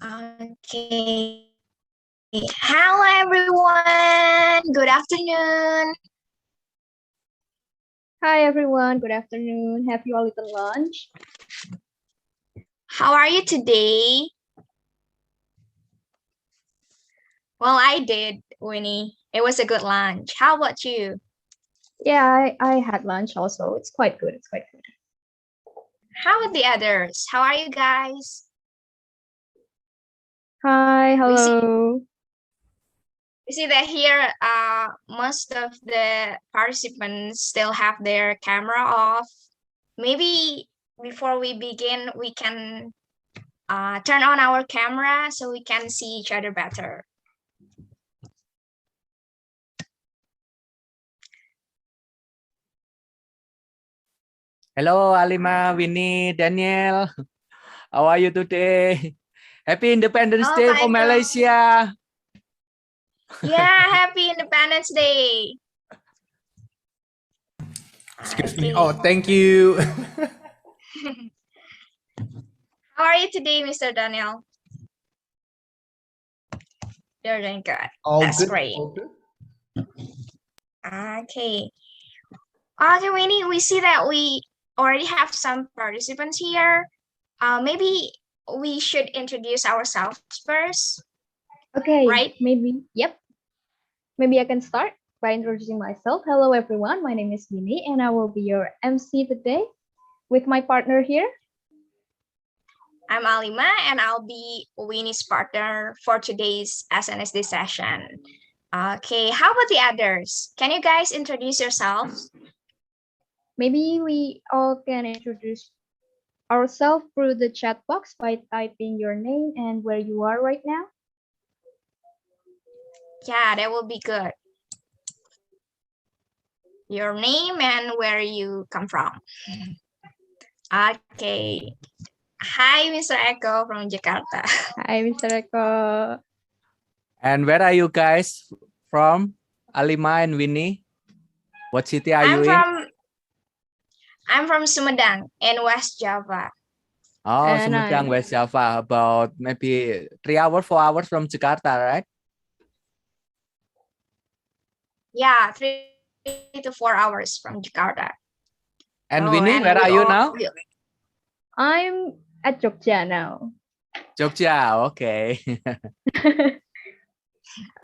Okay. Hello, everyone. Good afternoon. Hi everyone, good afternoon. Have you all eaten lunch? How are you today? Well, I did, Winnie. It was a good lunch. How about you? Yeah, I had lunch also. It's quite good. It's quite good. How about the others? How are you guys? Hi, hello. You see that here, most of the participants still have their camera off. Maybe before we begin, we can turn on our camera so we can see each other better. Hello, Alima, Winnie, Daniel. How are you today? Happy Independence Oh, Day Pak for Eko. Malaysia. Yeah, happy Independence Day. Excuse me. Okay. Oh, thank you. How are you today, Mr. Daniel? You're doing good. All That's good. great. All good. Okay. Okay, Winnie, we see that we already have some participants here. Maybe we should introduce ourselves first. Okay, Right? maybe I can start by introducing myself. Hello everyone, my name is Winnie and I will be your MC today with my partner here. I'm Alima and I'll be Winnie's partner for today's SNSD session. Okay, how about the others? Can you guys introduce yourselves? Maybe we all can introduce ourselves through the chat box by typing your name and where you are right now. Yeah, that will be good. Your name and where you come from. Okay. Hi, Mr. Eko from Jakarta. Hi, Mr. Eko. And where are you guys from? Alima and Winnie? What city are you in? I'm from Sumedang in West Java. Oh, And Sumedang, I'm- West Java. About maybe 3 hours, 4 hours from Jakarta, right? Yeah, 3 to 4 hours from Jakarta. And Oh, Winnie, and where we are you all- now? I'm at Jogja now. Jogja, okay.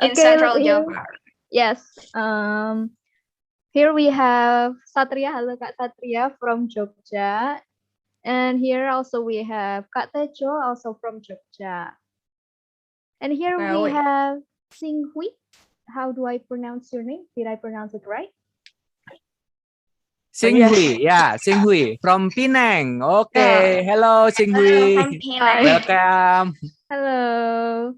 In Okay, Central look here. Java. Yes. Here we have Satria. Hello, Kak Satria from Jogja. And here also we have Kak Tejo, also from Jogja. And here Well, we wait. have Singhui. How do I pronounce your name? Did I pronounce it right? Singhui, yeah, Singhui from Penang. Okay, hello Singhui. From Penang. Welcome. Hello.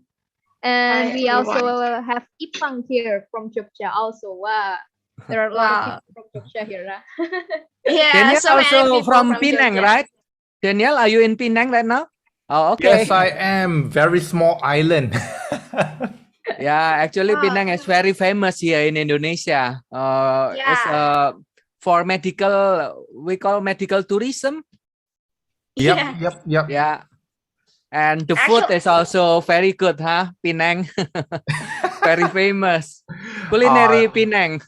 And Hi, we also everyone. have Ipang here from Jogja also. Wow. There are a lot of people from Jogja here. Huh? Yeah, Daniel so many also people from Penang, Jogja. right? Daniel, are you in Penang right now? Oh, okay. Yes, I am. Very small island. Yeah, actually Wow. Penang is very famous here in Indonesia. It's Yeah. for medical, we call medical tourism. Yeah. Yep. Yeah. And the food is also very good, huh? Penang. Very famous. Culinary Penang.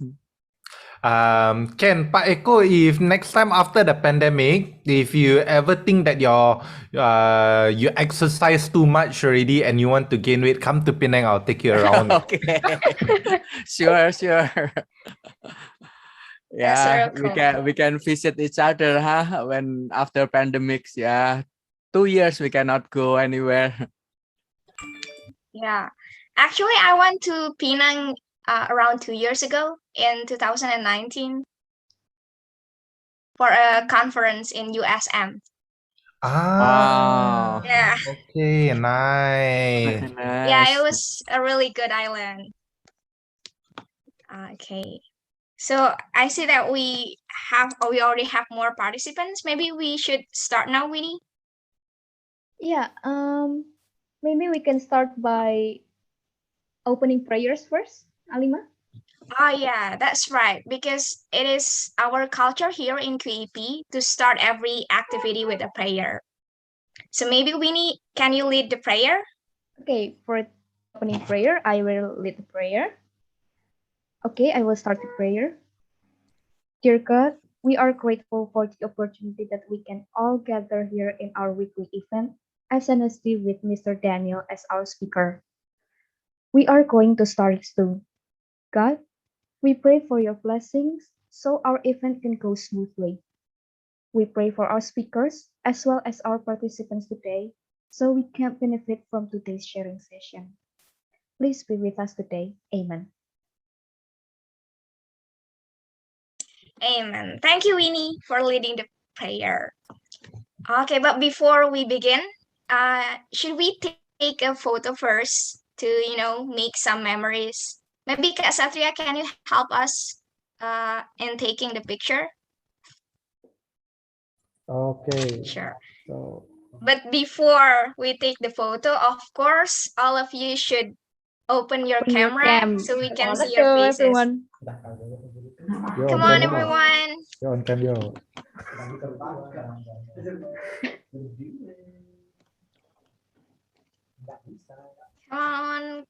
Ken, Pak Eko, if next time after the pandemic, if you ever think that you exercise too much already and you want to gain weight, come to Penang. I'll take you around. Okay. Sure. That's Yeah, so cool. we can visit each other, huh? When after pandemics, yeah. 2 years we cannot go anywhere. Yeah. Actually, I went to Penang around 2 years ago in 2019 for a conference in USM. Oh. Yeah. Okay, nice. Yeah, Nice. it was a really good island. Okay. So I see that we already have more participants. Maybe we should start now, Winnie. Yeah. Maybe we can start by opening prayers first, Alima. Oh yeah, that's right. Because it is our culture here in QEP to start every activity with a prayer. So maybe Winnie, can you lead the prayer? Okay, for opening prayer, I will lead the prayer. Okay, I will start the prayer. Dear God, we are grateful for the opportunity that we can all gather here in our weekly event, SNSD with Mr. Daniel as our speaker. We are going to start soon. God, we pray for your blessings so our event can go smoothly. We pray for our speakers as well as our participants today so we can benefit from today's sharing session. Please be with us today. Amen. Amen. Thank you, Winnie, for leading the prayer. Okay, but before we begin, should we take a photo first to, make some memories? Maybe Kak Satria, can you help us in taking the picture? Okay. Sure. So But before we take the photo, of course, all of you should open your Open your camera cam. so we can Let's see your go, faces. everyone. you Come on on, cam, everyone. you on cam, yo. Come on.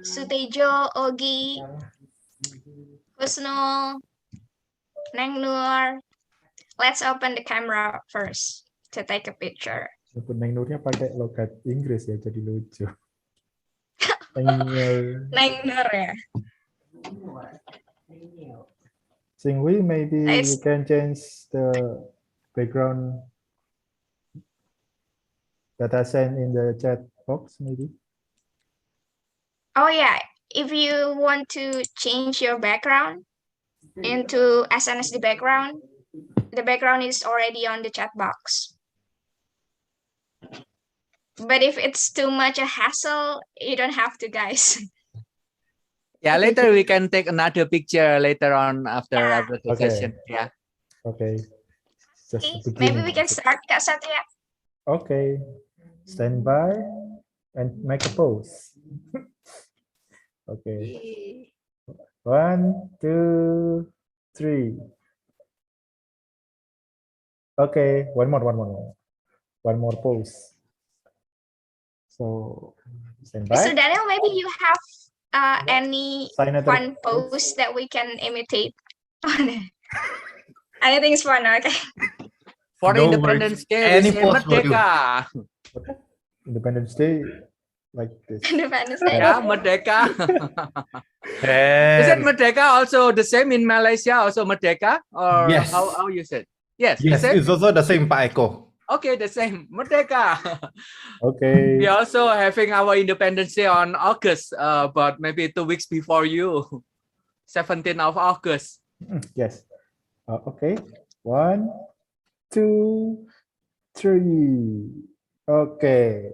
Sutejo, Ogi, Husnul, Neng Nur. Let's open the camera first to take a picture. Meskipun Neng Nurnya pakai logat Inggris ya, jadi lucu. Neng Nur. Neng Nur ya. Singwi, maybe you Let's, can change the background that I sent in the chat box, maybe. oh yeah, if you want to change your background into SNSD background, the background is already on the chat box. But if it's too much a hassle, you don't have to, guys. Yeah, later we can take another picture later on after Yeah. the Okay. session. Yeah. Okay. Just Okay, the maybe beginning. we can start, Kak Satya. Okay. Stand by and make a pose. Okay. 1, 2, 3. Okay. One more pose. So stand by. Mr. Daniel, maybe you have any Sign at the fun pose that we can imitate? Anything's fun, okay? For No Independence worries. Day, Any we say pose will do. Merdeka. Independence Day like this. Independence Day. Yeah, Merdeka. Is it And Merdeka also the same in Malaysia? Also Merdeka? Or Yes. how you said? Yes, yes, the same? it's also the same, Pak Eko. Okay, the same. Merdeka. Okay. We also having our Independence Day on August, but maybe 2 weeks before you. 17th of August. Yes. Okay. 1, 2, 3. Okay.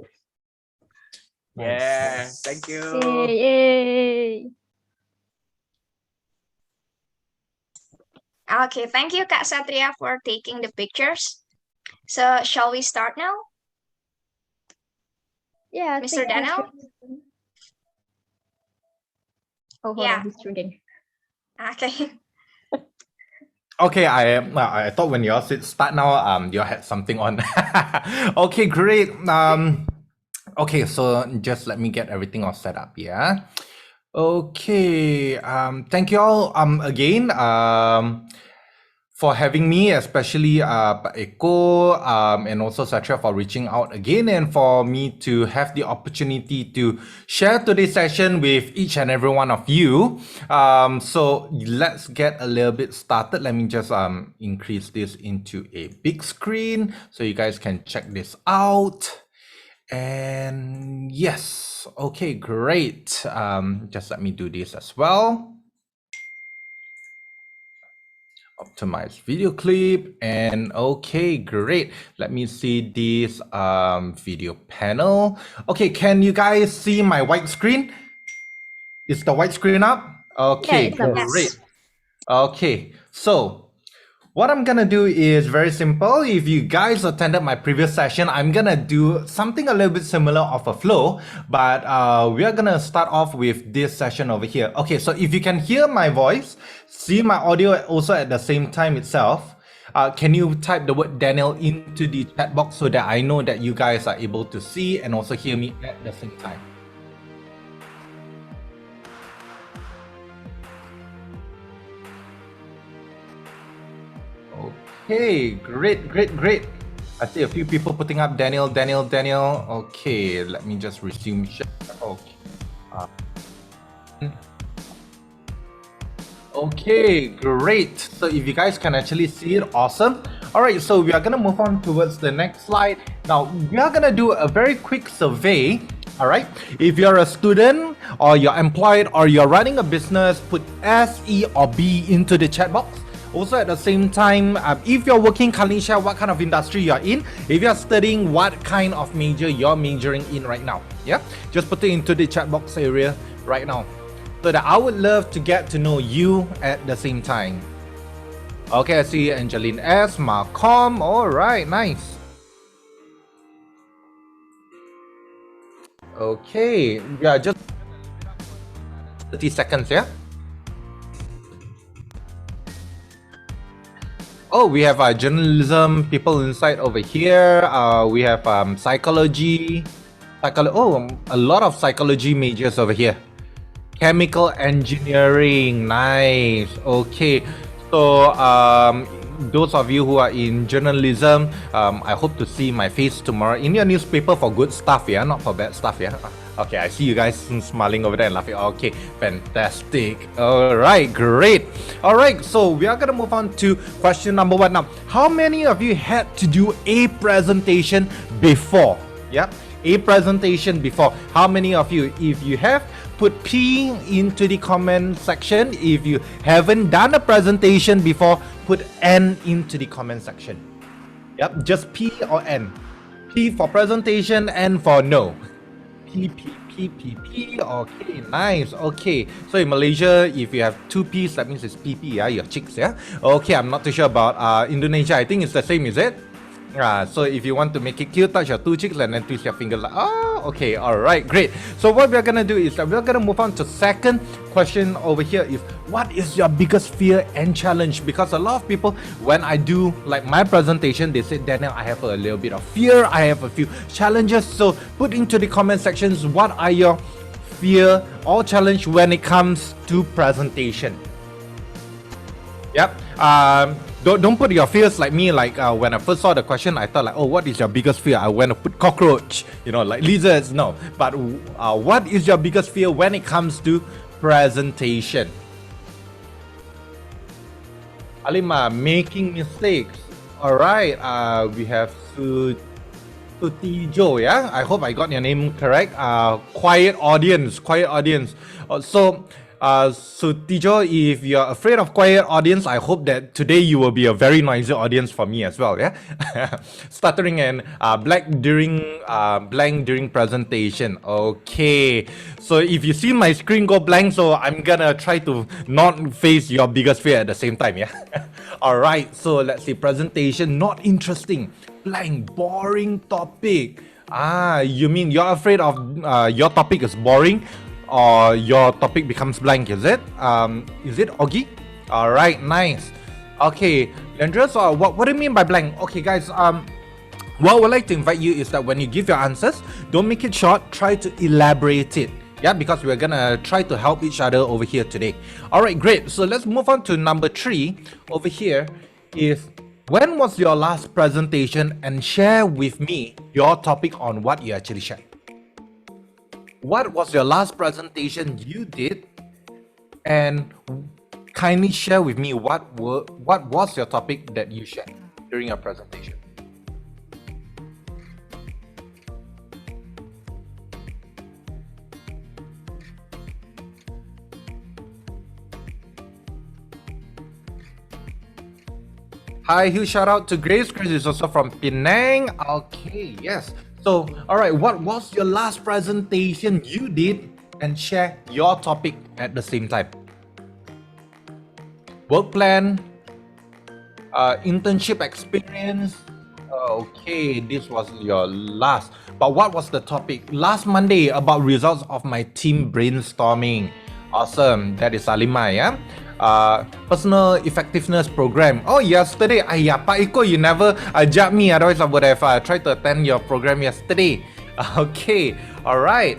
Yeah, Nice. thank you. Yay, yay. Okay, thank you, Kak Satria, for taking the pictures. So, shall we start now? Yeah, Mr. take your Daniel? turn. Oh, hold Yeah. on, he's drinking. Okay. Okay, I thought when you all said start now, you all had something on. Okay, great. Okay, so just let me get everything all set up. Yeah. Okay. Thank you all again for having me, especially Pak Eko and also Satria for reaching out again, and for me to have the opportunity to share today's session with each and every one of you. So let's get a little bit started. Let me just increase this into a big screen so you guys can check this out. And yes, okay, great. Just let me do this as well. Optimize video clip, and okay, great. Let me see this video panel. Okay, can you guys see my white screen? Is the white screen up? Okay, it's up. great. Okay, so What I'm gonna do is very simple. If you guys attended my previous session, I'm gonna do something a little bit similar of a flow, but we are gonna start off with this session over here. Okay, so if you can hear my voice, see my audio also at the same time itself, can you type the word Daniel into the chat box so that I know that you guys are able to see and also hear me at the same time? Okay, great. I see a few people putting up Daniel. Okay, let me just resume share. Okay. Okay, great. So if you guys can actually see it, awesome. All right, so we are gonna move on towards the next slide. Now, we are gonna do a very quick survey. All right, if you're a student or you're employed or you're running a business, put S, E, or B into the chat box. Also at the same time, if you're working, kindly share what kind of industry you're in. If you're studying, what kind of major you're majoring in right now. Yeah, just put it into the chat box area right now, so that I would love to get to know you at the same time. Okay, I see Angeline S, Marcom. All right, nice. Okay, yeah, just 30 seconds, yeah. Oh, we have journalism people inside over here. We have psychology. Oh, a lot of psychology majors over here. Chemical engineering, nice. Okay, so those of you who are in journalism, I hope to see my face tomorrow in your newspaper for good stuff, yeah, not for bad stuff, yeah. Okay, I see you guys smiling over there and laughing. Okay, fantastic. All right, great. All right, so we are gonna move on to question number 1 now. How many of you had to do a presentation before? Yeah, a presentation before. How many of you? If you have, put P into the comment section. If you haven't done a presentation before, put N into the comment section. Yep, just P or N. P for presentation, N for no. P. Okay, nice. Okay, so in Malaysia, if you have 2 P's, that means it's PP, yeah, your chicks, yeah. Okay, I'm not too sure about Indonesia. I think it's the same, is it? So if you want to make it cute, touch your 2 cheeks and then twist your finger like, oh, okay, all right, great. So what we're gonna do is that we're gonna move on to second question over here is, what is your biggest fear and challenge? Because a lot of people, when I do like my presentation, they say, Daniel, I have a little bit of fear, I have a few challenges. So put into the comment sections, what are your fear or challenge when it comes to presentation? Yep. Don't put your fears like me. Like when I first saw the question, I thought like, oh, what is your biggest fear? I went to put cockroach, you know, like lizards. No, but what is your biggest fear when it comes to presentation? Alima, making mistakes. All right. We have Sutijo. Yeah, I hope I got your name correct. Quiet audience. Sutijo, if you're afraid of quiet audience, I hope that today you will be a very noisy audience for me as well, yeah? Stuttering and blank during presentation. Okay, so if you see my screen go blank, so I'm gonna try to not face your biggest fear at the same time, yeah? Alright, so let's see, presentation, not interesting, blank, boring topic. You mean you're afraid of your topic is boring? Or your topic becomes blank, is it? Is it Augie? All right, nice. Okay, Leandros, what do you mean by blank? Okay, guys, what I would like to invite you is that when you give your answers, don't make it short, try to elaborate it. Yeah, because we're gonna try to help each other over here today. All right, great. So let's move on to number 3 over here is, when was your last presentation, and share with me your topic on what you actually shared. What was your last presentation you did, and kindly share with me what was your topic that you shared during your presentation. Hi, huge shout out to Grace. Grace is also from Penang. Okay, yes. So, all right, what was your last presentation you did, and share your topic at the same time. Work plan, Internship experience. Okay, this was your last. But what was the topic? Last Monday about results of my team brainstorming. Awesome. That is Alima, yeah? Personal effectiveness program. Oh, yesterday. Yeah, Pak Iko, you never ajak me. Otherwise, I would have tried to attend your program yesterday. Okay, all right.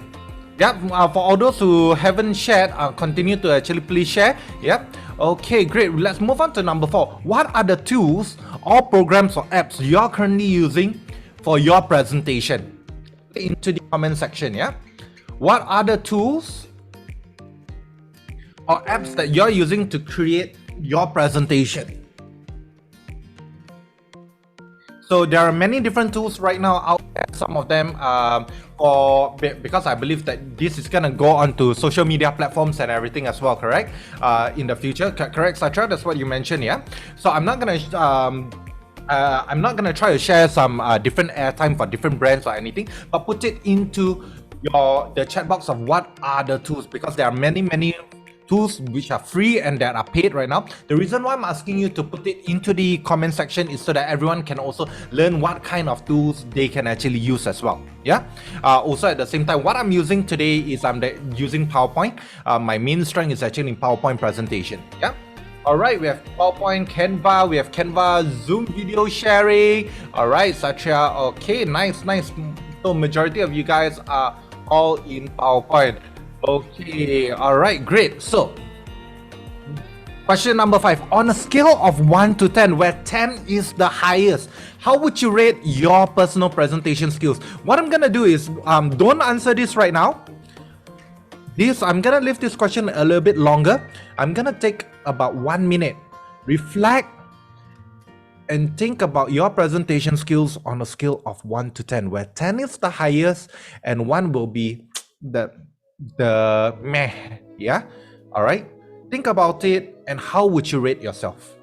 Yep, for all those who haven't shared, continue to actually please share. Yep. Okay, great. Let's move on to number 4. What are the tools or programs or apps you're currently using for your presentation? Into the comment section, yeah? What are the tools or apps that you're using to create your presentation? So there are many different tools right now out there. Some of them because I believe that this is gonna go onto social media platforms and everything as well, correct? In the future, correct, Satra? That's what you mentioned, yeah. So I'm not gonna try to share some different airtime for different brands or anything, but put it into the chat box of what are the tools, because there are many tools which are free and that are paid right now. The reason why I'm asking you to put it into the comment section is so that everyone can also learn what kind of tools they can actually use as well. Yeah. Also at the same time, what I'm using today is I'm using PowerPoint. My main strength is actually in PowerPoint presentation. Yeah. All right, we have PowerPoint, Canva, we have Canva, Zoom video sharing. All right, Satya. Okay, nice. So majority of you guys are all in PowerPoint. Okay, all right, great. So, question number 5. On a scale of 1 to 10, where 10 is the highest, how would you rate your personal presentation skills? What I'm gonna do is, don't answer this right now. I'm gonna leave this question a little bit longer. I'm gonna take about 1 minute, reflect, and think about your presentation skills on a scale of 1 to 10, where 10 is the highest and 1 will be the meh, yeah? All right, think about it, and how would you rate yourself?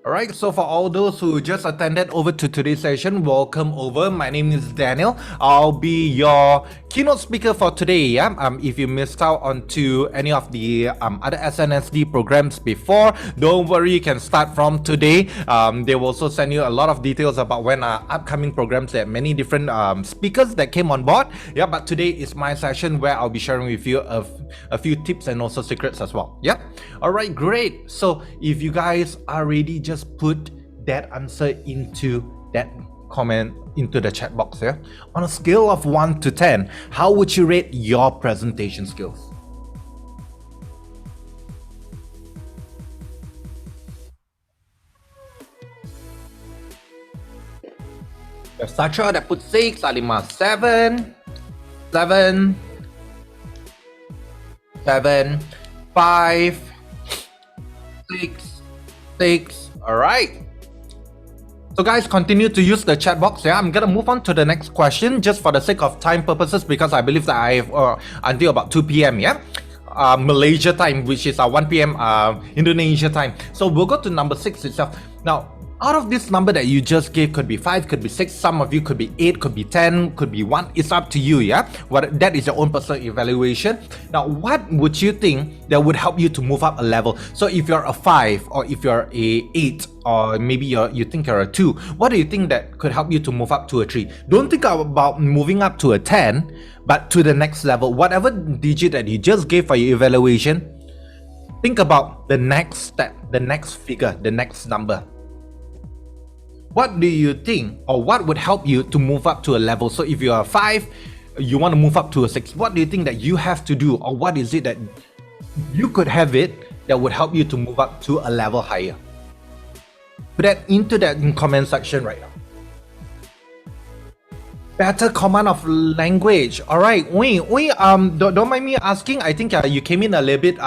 Alright, so for all those who just attended over to today's session, welcome over. My name is Daniel. I'll be your keynote speaker for today. Yeah. If you missed out onto any of the other SNSD programs before, don't worry, you can start from today. They will also send you a lot of details about when our upcoming programs. There are many different speakers that came on board. Yeah, but today is my session where I'll be sharing with you a few tips and also secrets as well. Yeah. Alright, great. So if you guys are ready, just put that answer into that comment into the chat box here. On a scale of 1 to 10, how would you rate your presentation skills? There's Satra that put 6, Alima 7, 7, 7, 5, 6, 6. All right. So guys, continue to use the chat box. Yeah, I'm gonna move on to the next question just for the sake of time purposes, because I believe that I have until about 2 p.m. Yeah, Malaysia time, which is 1 p.m. Indonesia time. So we'll go to number 6 itself. Now, out of this number that you just gave, could be 5, could be 6, some of you could be 8, could be 10, could be 1. It's up to you, yeah? That is your own personal evaluation. Now, what would you think that would help you to move up a level? So if you're a 5, or if you're a 8, or maybe you think you're a 2, what do you think that could help you to move up to a 3? Don't think about moving up to a 10, but to the next level. Whatever digit that you just gave for your evaluation, think about the next step, the next figure, the next number. What do you think, or what would help you to move up to a level? So if you're a 5, you want to move up to a 6, what do you think that you have to do, or what is it that you could have it that would help you to move up to a level higher? Put that into that comment section right now. Better command of language. All right, don't mind me asking. I think you came in a little bit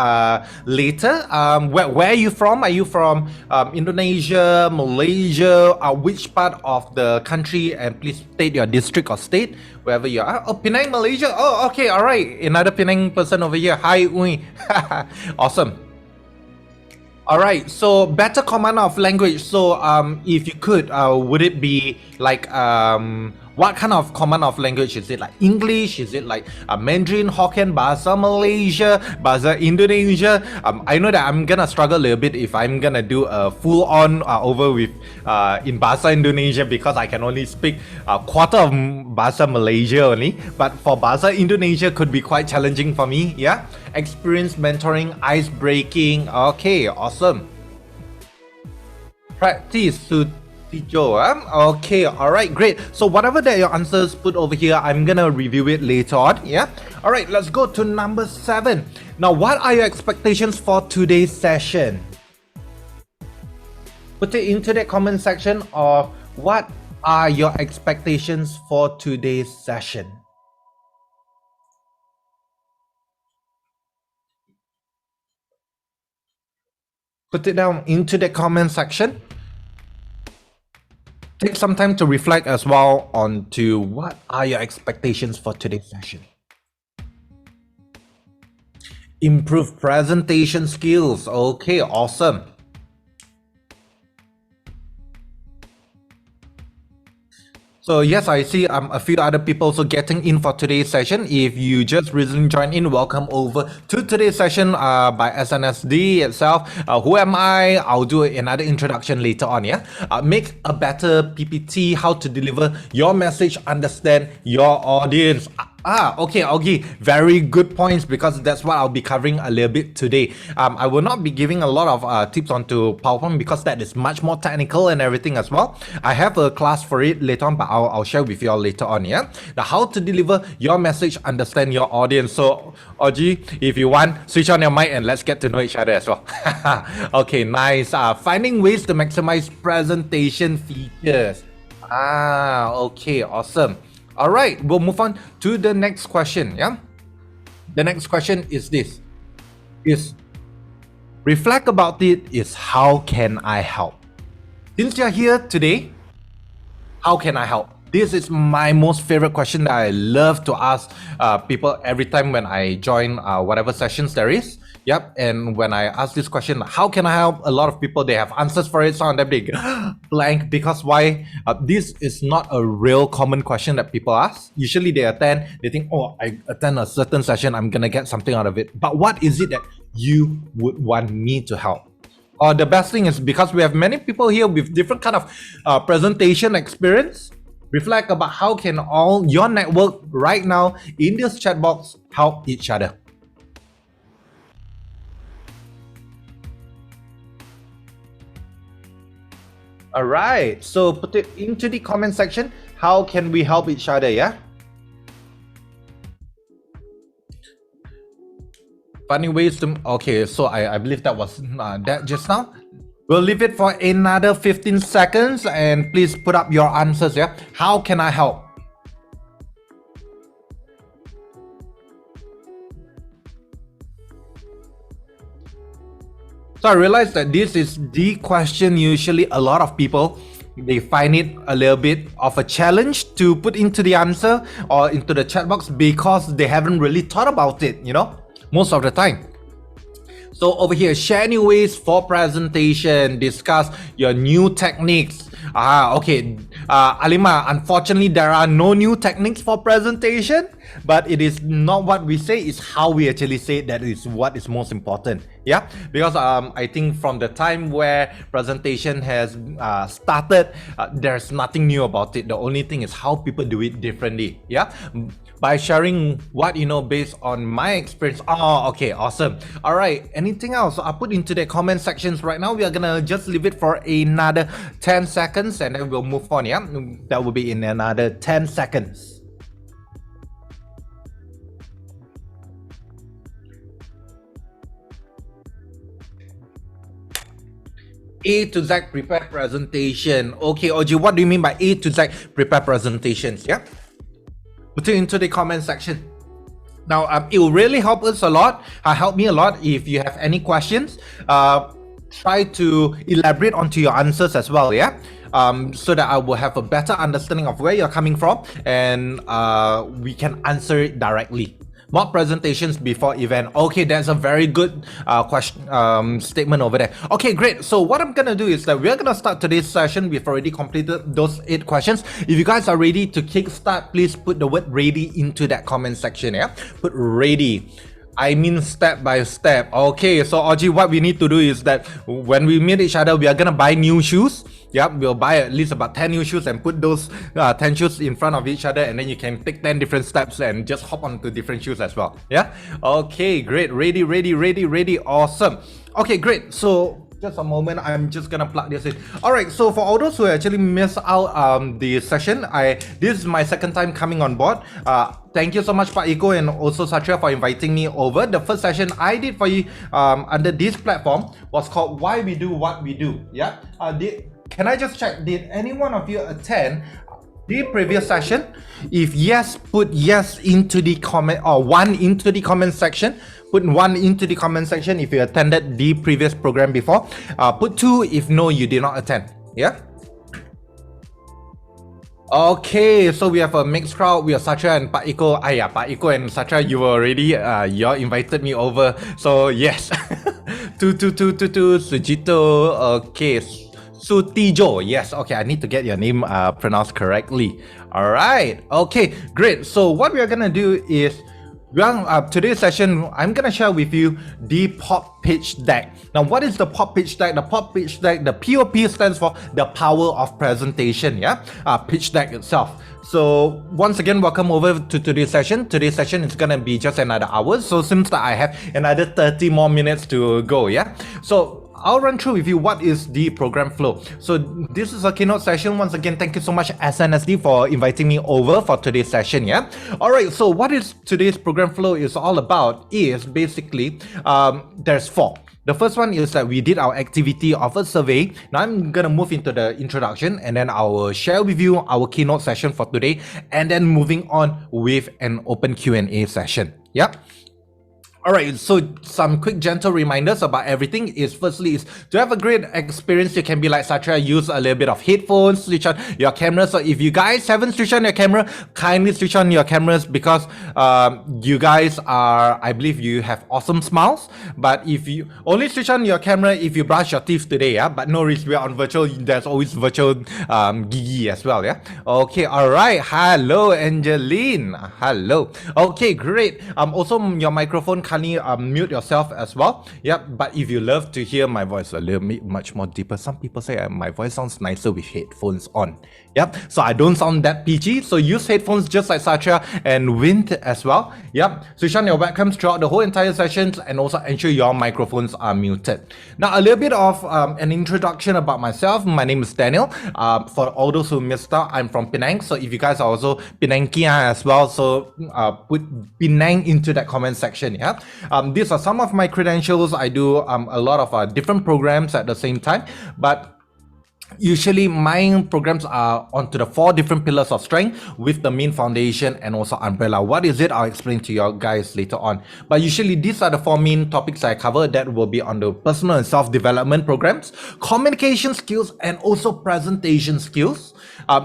later. Where are you from? Are you from Indonesia, Malaysia? Which part of the country? And please state your district or state, wherever you are. Oh, Penang, Malaysia. Oh, okay, all right. Another Penang person over here. Hi, awesome. All right, so better command of language. So if you could, would it be like What kind of command of language? Is it like English? Is it like Mandarin, Hokkien, Bahasa Malaysia, Bahasa Indonesia? I know that I'm gonna struggle a little bit if I'm gonna do a full-on over with in Bahasa Indonesia, because I can only speak a quarter of Bahasa Malaysia only. But for Bahasa Indonesia could be quite challenging for me. Yeah, experience mentoring, ice breaking. Okay, awesome. Practice to Tijo. Okay, all right, great. So whatever that your answers put over here, I'm gonna review it later on. Yeah, all right, let's go to number 7. Now, what are your expectations for today's session? Put it into the comment section, or what are your expectations for today's session? Put it down into the comment section. Take some time to reflect as well on to what are your expectations for today's session. Improve presentation skills. Okay, awesome. So yes, I see a few other people also getting in for today's session. If you just recently joined in, welcome over to today's session by SNSD itself. Who am I? I'll do another introduction later on. Yeah, make a better PPT, how to deliver your message, understand your audience. Okay, Augie, very good points, because that's what I'll be covering a little bit today. I will not be giving a lot of tips onto PowerPoint, because that is much more technical and everything as well. I have a class for it later on, but I'll share with you all later on. Yeah, now how to deliver your message, understand your audience. So Augie, if you want, switch on your mic and let's get to know each other as well. Okay, nice. Finding ways to maximize presentation features. Okay, awesome. All right, we'll move on to the next question. Yeah, the next question is this: reflect about it. Is how can I help? Since you're here today, how can I help? This is my most favorite question that I love to ask people every time when I join whatever sessions there is. Yep, and when I ask this question, how can I help? A lot of people, they have answers for it, so on them they blank, because why? This is not a real common question that people ask. Usually they attend, they think, oh, I attend a certain session, I'm gonna get something out of it. But what is it that you would want me to help? Or the best thing is, because we have many people here with different kind of presentation experience, reflect about how can all your network right now in this chat box help each other. All right, so put it into the comment section. How can we help each other? Yeah. Funny ways to. Okay, so I believe that was that just now. We'll leave it for another 15 seconds, and please put up your answers. Yeah. How can I help? So I realized that this is the question usually a lot of people, they find it a little bit of a challenge to put into the answer or into the chat box, because they haven't really thought about it, you know, most of the time. So over here, share new ways for presentation, discuss your new techniques. Okay, Alima, unfortunately there are no new techniques for presentation, but it is not what we say, it's how we actually say that is what is most important. Yeah, because I think from the time where presentation has started, there's nothing new about it. The only thing is how people do it differently. Yeah, by sharing what you know based on my experience. Okay, awesome. All right, anything else? I'll put into the comment sections right now. We are gonna just leave it for another 10 seconds and then we'll move on. Yeah, that will be in another 10 seconds. A to Z prepare presentation. Okay, Oji, what do you mean by A to Z prepare presentations? Yeah, put it into the comment section. Now, it will really help us a lot. Help me a lot if you have any questions. Try to elaborate onto your answers as well. Yeah, so that I will have a better understanding of where you're coming from, and we can answer it directly. Mock presentations before event. Okay, that's a very good question statement over there. Okay, great. So what I'm gonna do is that we're gonna start today's session. We've already completed those 8 questions. If you guys are ready to kickstart, please put the word ready into that comment section. Yeah, put ready. I mean step by step. Okay, so Audrey, what we need to do is that when we meet each other, we are gonna buy new shoes. Yep, we'll buy at least about 10 new shoes and put those 10 shoes in front of each other, and then you can take 10 different steps and just hop onto different shoes as well. Yeah. Okay, great. Ready, ready, ready, ready. Awesome. Okay, great. So just a moment, I'm just gonna plug this in. All right, so for all those who actually missed out the session, this is my second time coming on board. Thank you so much, Pak Iko and also Satria, for inviting me over. The first session I did for you under this platform was called Why We Do What We Do. Yeah. Can I just check, did any one of you attend the previous session? If yes, put yes into the comment, or 1 into the comment section. Put 1 into the comment section if you attended the previous program before. Put 2 if no, you did not attend. Yeah. Okay, so we have a mixed crowd. We have Satya and Pak Iko. Yeah, Pak Iko and Satya, you were already, you invited me over. So yes. 2 Sujito. Okay. Sutijo, yes, okay, I need to get your name pronounced correctly. All right, okay, great. So what we are gonna do is, today's session, I'm gonna share with you the P.O.P pitch deck. Now, what is the P.O.P pitch deck? The P.O.P pitch deck, the P.O.P stands for the power of presentation. Yeah, pitch deck itself. So once again, welcome over to today's session. Today's session is gonna be just another hour. So seems that I have another 30 more minutes to go. Yeah, so I'll run through with you what is the program flow. So this is a keynote session. Once again, thank you so much SNSD for inviting me over for today's session. Yeah. All right. So what is today's program flow is all about is basically there's 4. The first one is that we did our activity of a survey. Now I'm gonna move into the introduction, and then I will share with you our keynote session for today, and then moving on with an open Q&A session. Yeah. Alright, so some quick gentle reminders about everything is, firstly, is to have a great experience, you can be like Satya, use a little bit of headphones, switch on your camera. So if you guys haven't switched on your camera, kindly switch on your cameras, because you guys are, I believe you have awesome smiles. But if you only switch on your camera if you brush your teeth today, yeah, but no risk, we are on virtual, there's always virtual gigi as well, yeah. Okay, alright, hello Angeline, hello. Okay, great. Also your microphone, kindly mute yourself as well. Yep, but if you love to hear my voice a little bit much more deeper, some people say my voice sounds nicer with headphones on. Yep, so I don't sound that PG, so use headphones just like Satya and Wind as well. Yep, switch on your webcams throughout the whole entire sessions, and also ensure your microphones are muted. Now, a little bit of an introduction about myself. My name is Daniel. For all those who missed out, I'm from Penang, so if you guys are also Penangkian as well, so put Penang into that comment section. Yeah. These are some of my credentials. I do a lot of different programs at the same time, but usually my programs are onto the 4 different pillars of strength, with the main foundation and also umbrella. What is it? I'll explain to you guys later on. But usually these are the 4 main topics I cover that will be on the personal and self-development programs, communication skills, and also presentation skills,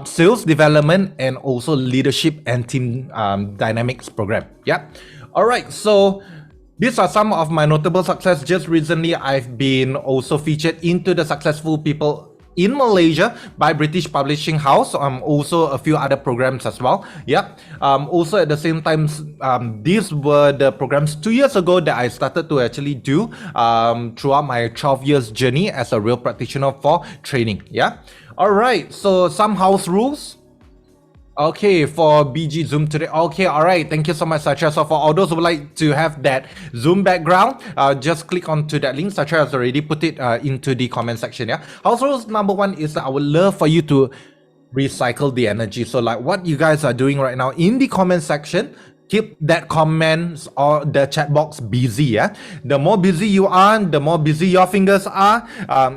sales development, and also leadership and team dynamics program. Yeah. All right. So these are some of my notable success. Just recently, I've been also featured into the Successful People in Malaysia by British Publishing House. Also a few other programs as well. Yeah. Also at the same time, these were the programs 2 years ago that I started to actually do throughout my 12 years journey as a real practitioner for training. Yeah. All right. So some house rules. Okay, for BG Zoom today. Okay, all right. Thank you so much, Satya. So for all those who would like to have that Zoom background, just click onto that link. Satya has already put it into the comment section. Yeah. House rules number 1 is that I would love for you to recycle the energy. So like what you guys are doing right now in the comment section, keep that comments or the chat box busy. Yeah. The more busy you are, the more busy your fingers are,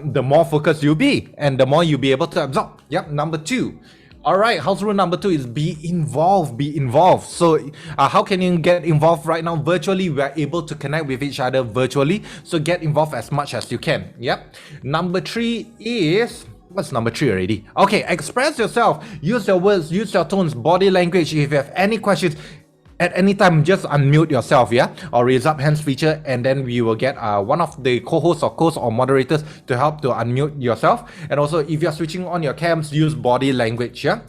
the more focused you'll be, and the more you'll be able to absorb. Yep. Number 2. All right, house rule number 2 is be involved. Be involved. So how can you get involved right now? Virtually, we are able to connect with each other virtually. So get involved as much as you can. Yep. Number 3 is, what's number 3 already? Okay, express yourself. Use your words, use your tones, body language. If you have any questions, At any time, just unmute yourself, yeah, or raise up hands feature, and then we will get one of the co-hosts or hosts or moderators to help to unmute yourself. And also, if you're switching on your cams, use body language, yeah.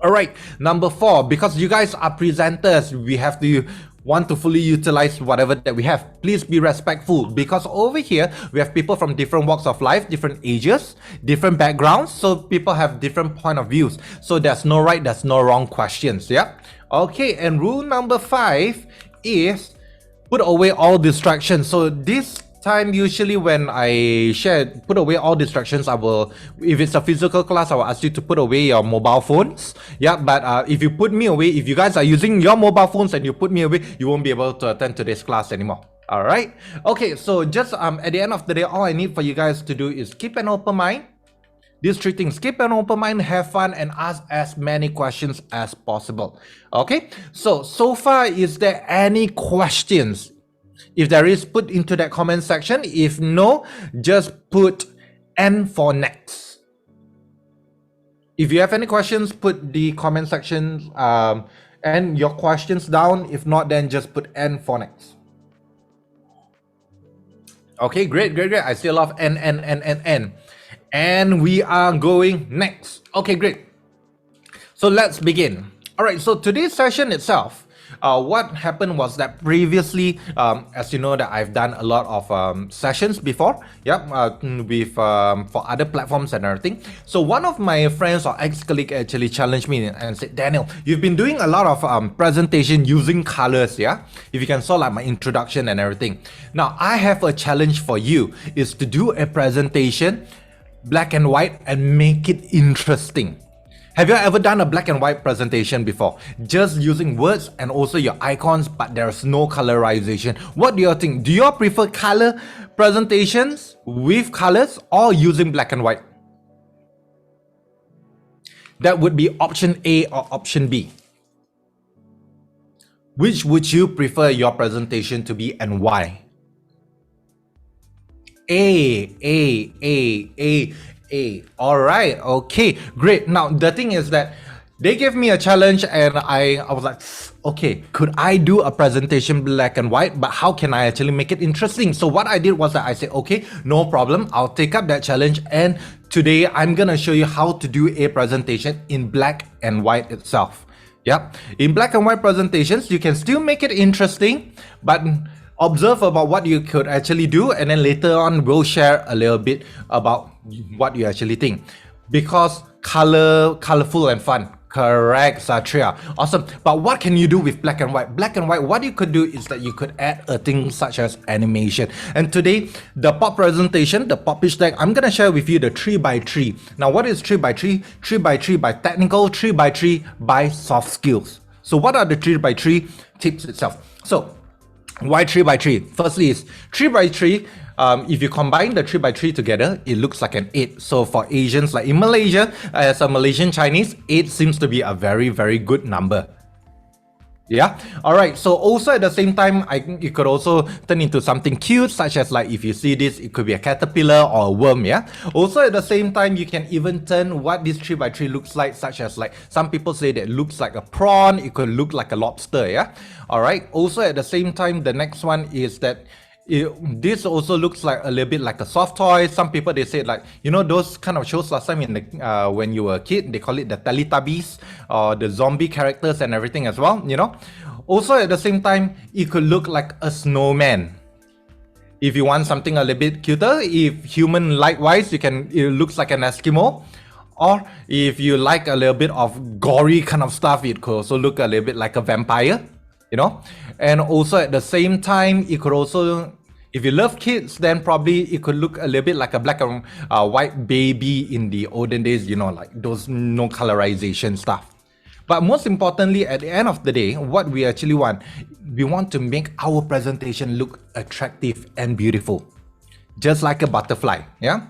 All right, number 4, because you guys are presenters, we have to want to fully utilize whatever that we have. Please be respectful, because over here we have people from different walks of life, different ages, different backgrounds, so people have different point of views. So there's no right, there's no wrong questions. Yeah. Okay, and rule number 5 is put away all distractions. So this time, usually when I share put away all distractions, I will, if it's a physical class, I will ask you to put away your mobile phones. Yeah, but if you put me away, if you guys are using your mobile phones and you put me away, you won't be able to attend today's class anymore. All right. Okay, so just at the end of the day, all I need for you guys to do is keep an open mind. These 3 things: keep an open mind, have fun, and ask as many questions as possible. Okay, so far, is there any questions? If there is, put into that comment section. If no, just put N for next. If you have any questions, put the comment section and your questions down. If not, then just put N for next. Okay, great. I still love N. And we are going next. Okay, great. So let's begin. All right, so today's session itself, what happened was that previously, as you know, that I've done a lot of sessions before, with for other platforms and everything. So one of my friends or ex-colleague actually challenged me and said, Daniel, you've been doing a lot of presentation using colors, yeah? If you can saw like my introduction and everything. Now I have a challenge for you, is to do a presentation black and white and make it interesting. Have you ever done a black and white presentation before? Just using words and also your icons, but there's no colorization. What do you think? Do you prefer color presentations with colors or using black and white? That would be option A or option B. Which would you prefer your presentation to be and why? A. All right. Okay, great. Now, the thing is that they gave me a challenge and I was like, okay, could I do a presentation black and white, but how can I actually make it interesting? So what I did was that I said, okay, no problem. I'll take up that challenge. And today I'm going to show you how to do a presentation in black and white itself. Yeah. In black and white presentations, you can still make it interesting, but observe about what you could actually do, and then later on we'll share a little bit about what you actually think. Because colorful and fun. Correct, Satria. Awesome. But what can you do with black and white? Black and white, what you could do is that you could add a thing such as animation. And today, the POP presentation, the POP pitch deck, I'm gonna share with you the 3x3. Now, what is 3x3? 3x3 by technical, 3x3 by soft skills. So what are the 3x3 tips itself? So why 3x3? Firstly is 3x3, if you combine the 3x3 together, it looks like an 8. So for Asians, like in Malaysia, as a Malaysian Chinese, 8 seems to be a very, very good number. Yeah. All right. So also at the same time, I think it could also turn into something cute, such as like if you see this, it could be a caterpillar or a worm. Yeah. Also at the same time, you can even turn what this 3x3 looks like, such as like some people say that it looks like a prawn. It could look like a lobster. Yeah. All right. Also at the same time, the next one is that this also looks like a little bit like a soft toy. Some people, they say like, you know, those kind of shows last time in the when you were a kid, they call it the Teletubbies or the zombie characters and everything as well, you know. Also at the same time, it could look like a snowman. If you want something a little bit cuter, if human likewise, it looks like an Eskimo. Or if you like a little bit of gory kind of stuff, it could also look a little bit like a vampire, you know. And also at the same time, it could also, if you love kids, then probably it could look a little bit like a black and white baby in the olden days, you know, like those no colorization stuff. But most importantly, at the end of the day, what we actually want, we want to make our presentation look attractive and beautiful, just like a butterfly, yeah?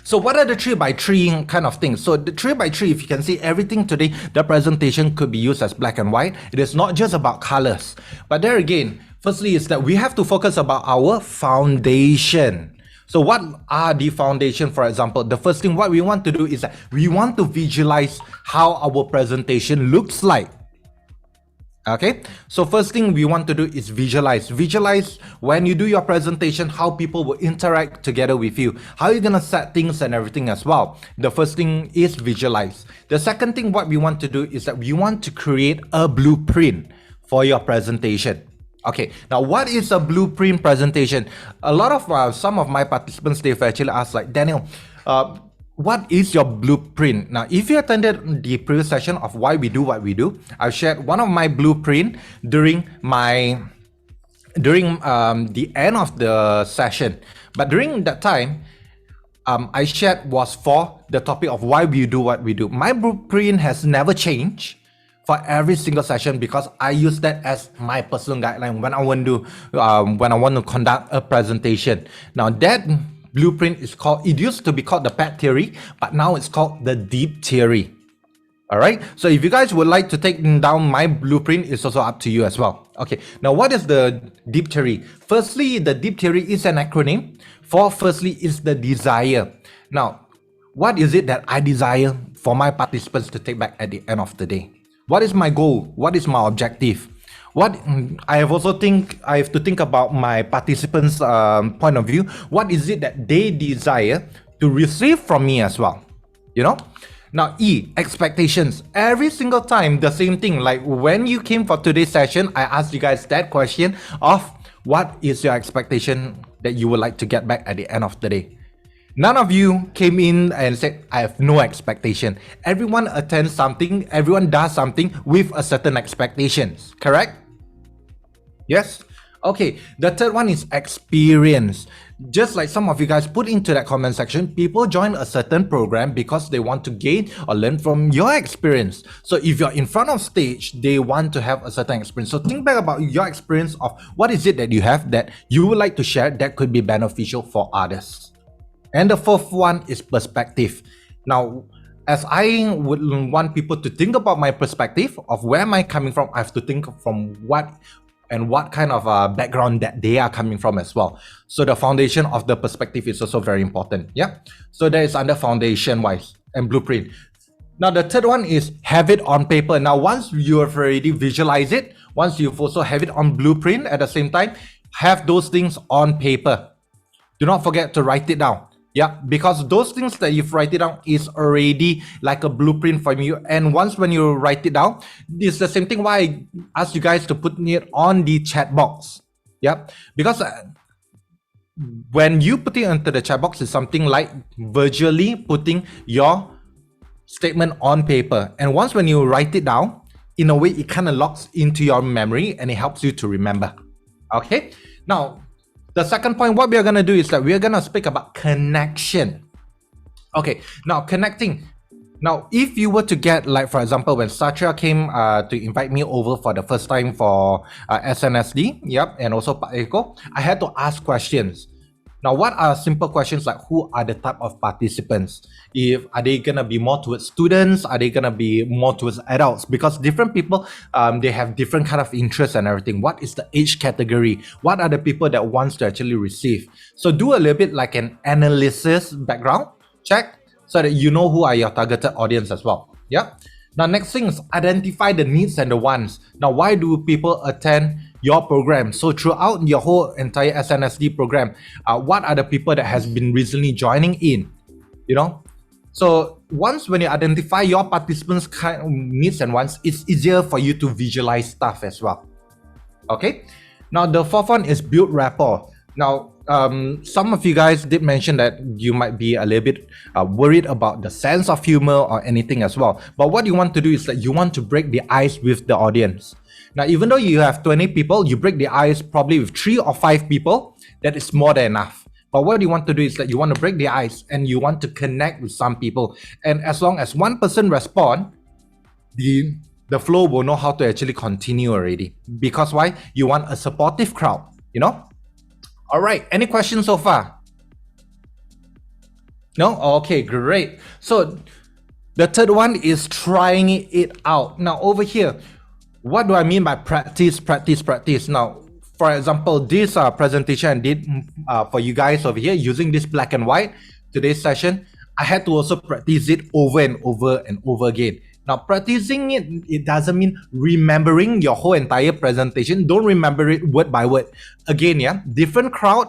So what are the 3x3 kind of things? So the 3x3, if you can see everything today, the presentation could be used as black and white. It is not just about colors. But there again, firstly is that we have to focus about our foundation. So what are the foundation, for example? The first thing what we want to do is that we want to visualize how our presentation looks like. Okay, so first thing we want to do is visualize. Visualize when you do your presentation, how people will interact together with you, how you're gonna set things and everything as well. The first thing is visualize. The second thing what we want to do is that we want to create a blueprint for your presentation. Okay, now what is a blueprint presentation? A lot of some of my participants, they've actually asked like, Daniel, what is your blueprint? Now, if you attended the previous session of why we do what we do, I shared one of my blueprint during the end of the session. But during that time, I shared was for the topic of why we do what we do. My blueprint has never changed for every single session because I use that as my personal guideline when I want to conduct a presentation. Now that blueprint is called, it used to be called the PET theory, but now it's called the deep theory. All right, so if you guys would like to take down my blueprint, it's also up to you as well. Okay, now what is the deep theory? Firstly, the deep theory is an acronym for firstly is the desire. Now, what is it that I desire for my participants to take back at the end of the day? What is my goal? What is my objective? What I have to think about my participants' point of view. What is it that they desire to receive from me as well? You know. Now, E, expectations. Every single time, the same thing. Like when you came for today's session, I asked you guys that question of what is your expectation that you would like to get back at the end of the day. None of you came in and said, I have no expectation. Everyone attends something, everyone does something with a certain expectations, correct? Yes? Okay, the third one is experience. Just like some of you guys put into that comment section, people join a certain program because they want to gain or learn from your experience. So if you're in front of stage, they want to have a certain experience. So think back about your experience of what is it that you have that you would like to share that could be beneficial for others. And the fourth one is perspective. Now, as I would want people to think about my perspective of where am I coming from, I have to think from what kind of background that they are coming from as well. So the foundation of the perspective is also very important. Yeah. So that is under foundation wise and blueprint. Now the third one is have it on paper. Now once you have already visualized it, once you've also have it on blueprint at the same time, have those things on paper. Do not forget to write it down. Yeah, because those things that you've write it down is already like a blueprint for you. And once when you write it down, it's the same thing why I asked you guys to put it on the chat box. Yeah, because when you put it into the chat box, it's something like virtually putting your statement on paper. And once when you write it down, in a way, it kind of locks into your memory and it helps you to remember. Okay, now, the second point, what we are going to do is that we are going to speak about connection. Okay, now connecting. Now, if you were to get, like, for example, when Satya came to invite me over for the first time for SNSD, yep, and also Pak Eko, I had to ask questions. Now, what are simple questions like who are the type of participants? Are they gonna be more towards students? Are they gonna be more towards adults? Because different people, they have different kind of interests and everything. What is the age category? What are the people that wants to actually receive? So do a little bit like an analysis background check so that you know who are your targeted audience as well. Yeah. Now, next thing is identify the needs and the wants. Now, why do people attend your program? So throughout your whole entire SNSD program, what are the people that has been recently joining in? You know, so once when you identify your participants' kind of needs and wants, it's easier for you to visualize stuff as well. Okay. Now the fourth one is build rapport. Now, some of you guys did mention that you might be a little bit worried about the sense of humor or anything as well. But what you want to do is that you want to break the ice with the audience. Now, even though you have 20 people, you break the ice probably with 3 or 5 people, that is more than enough. But what you want to do is that you want to break the ice and you want to connect with some people. And as long as one person responds, the flow will know how to actually continue already. Because why? You want a supportive crowd, you know? All right, any questions so far? No? Okay, great. So the third one is trying it out. Now over here, what do I mean by practice? Now, for example, this presentation I did for you guys over here using this black and white, today's session, I had to also practice it over and over and over again. Now, practicing it doesn't mean remembering your whole entire presentation. Don't remember it word by word. Again, yeah, different crowd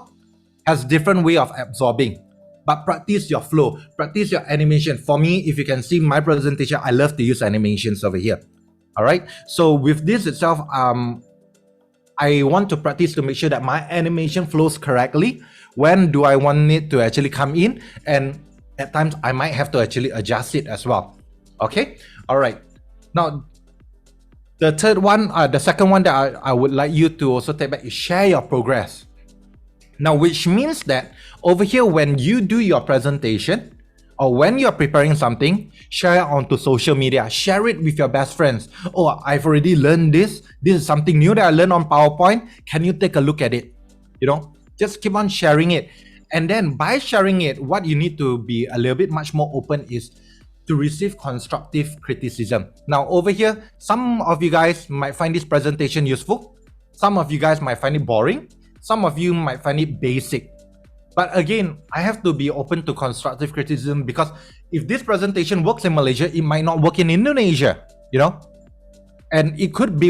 has different way of absorbing. But practice your flow, practice your animation. For me, if you can see my presentation, I love to use animations over here. All right. So with this itself, I want to practice to make sure that my animation flows correctly. When do I want it to actually come in? And at times I might have to actually adjust it as well. Okay. All right. Now, the third one, the second one that I would like you to also take back is share your progress. Now, which means that over here, when you do your presentation or when you're preparing something, share it onto social media, share it with your best friends. Oh, I've already learned this. This is something new that I learned on PowerPoint. Can you take a look at it? You know, just keep on sharing it. And then by sharing it, what you need to be a little bit much more open is to receive constructive criticism. Now, over here, some of you guys might find this presentation useful. Some of you guys might find it boring. Some of you might find it basic. But again, I have to be open to constructive criticism, because if this presentation works in Malaysia, it might not work in Indonesia, you know? And it could be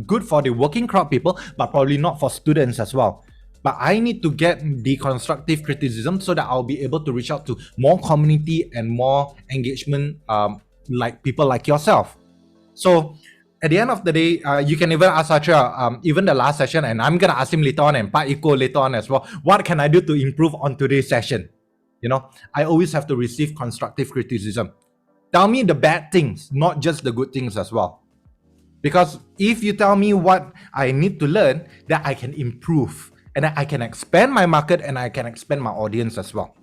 good for the working crowd people, but probably not for students as well. But I need to get the constructive criticism so that I'll be able to reach out to more community and more engagement, like people like yourself. So at the end of the day, you can even ask Satya, even the last session, and I'm gonna ask him later on, and Pak Iko later on as well, what can I do to improve on today's session? You know, I always have to receive constructive criticism. Tell me the bad things, not just the good things as well. Because if you tell me what I need to learn, that I can improve, and I can expand my market, and I can expand my audience as well.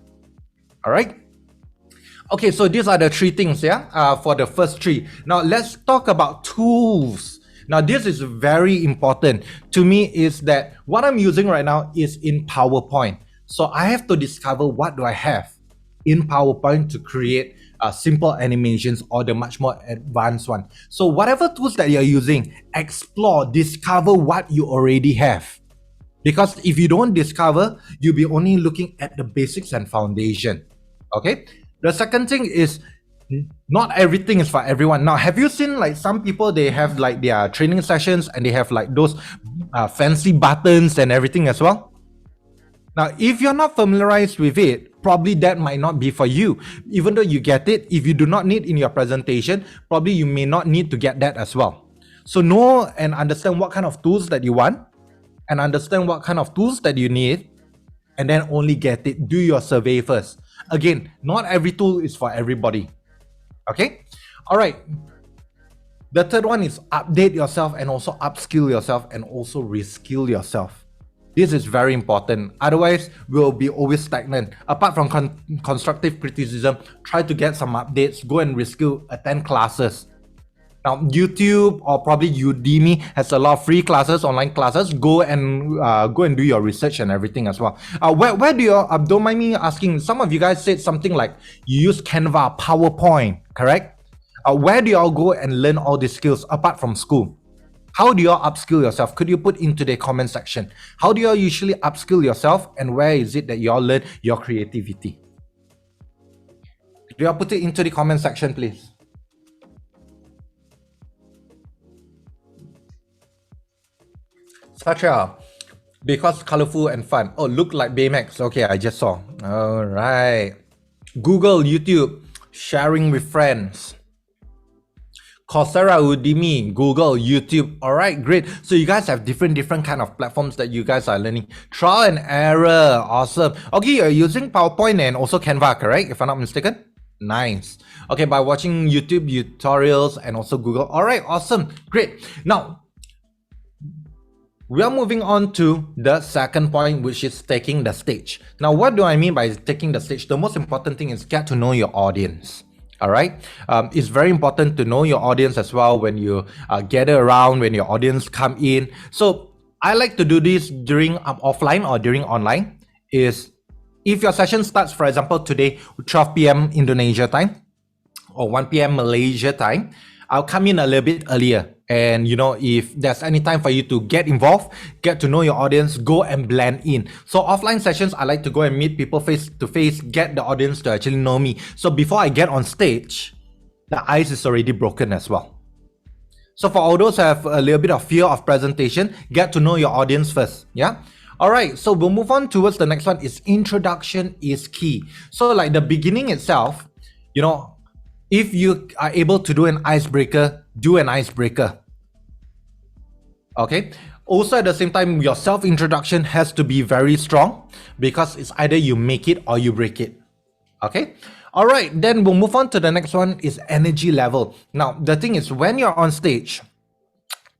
All right. Okay, so these are the three things, yeah, for the first three. Now let's talk about tools. Now this is very important to me, is that what I'm using right now is in PowerPoint. So I have to discover what do I have in PowerPoint to create simple animations or the much more advanced one. So whatever tools that you're using, explore, discover what you already have. Because if you don't discover, you'll be only looking at the basics and foundation. Okay. The second thing is, not everything is for everyone. Now, have you seen like some people, they have like their training sessions and they have like those fancy buttons and everything as well? Now, if you're not familiarized with it, probably that might not be for you. Even though you get it, if you do not need in your presentation, probably you may not need to get that as well. So know and understand what kind of tools that you want, and understand what kind of tools that you need, and then only get it. Do your survey first. Again, not every tool is for everybody. Okay? All right. The third one is update yourself and also upskill yourself and also reskill yourself. This is very important. Otherwise, we'll be always stagnant. Apart from constructive criticism, try to get some updates, go and reskill, attend classes. Now, YouTube or probably Udemy has a lot of free classes, online classes. Go and do your research and everything as well. Where do you, don't mind me asking, some of you guys said something like you use Canva, PowerPoint, correct? Where do you all go and learn all these skills apart from school? How do you all upskill yourself? Could you put into the comment section? How do you all usually upskill yourself, and where is it that you all learn your creativity? Do you all put it into the comment section, please? Satya, because colorful and fun. Oh, look like Baymax. Okay, I just saw. All right. Google, YouTube, sharing with friends. Coursera, Udemy, Google, YouTube. All right, great. So you guys have different kind of platforms that you guys are learning. Trial and error. Awesome. Okay, you're using PowerPoint and also Canva, correct? If I'm not mistaken. Nice. Okay, by watching YouTube tutorials and also Google. All right, awesome. Great. Now, we are moving on to the second point, which is taking the stage. Now, what do I mean by taking the stage? The most important thing is get to know your audience. All right. It's very important to know your audience as well when you gather around, when your audience come in. So I like to do this during offline or during online. Is if your session starts, for example, today, 12 p.m. Indonesia time or 1 p.m. Malaysia time, I'll come in a little bit earlier. And you know, if there's any time for you to get involved, get to know your audience, go and blend in. So offline sessions, I like to go and meet people face to face, get the audience to actually know me. So before I get on stage, the ice is already broken as well. So for all those who have a little bit of fear of presentation, get to know your audience first. Yeah. All right. So we'll move on towards the next one. Is introduction is key. So like the beginning itself, you know, if you are able to do an icebreaker, do an icebreaker. Okay. Also at the same time, your self-introduction has to be very strong because it's either you make it or you break it. Okay. All right, then we'll move on to the next one is energy level. Now, the thing is when you're on stage,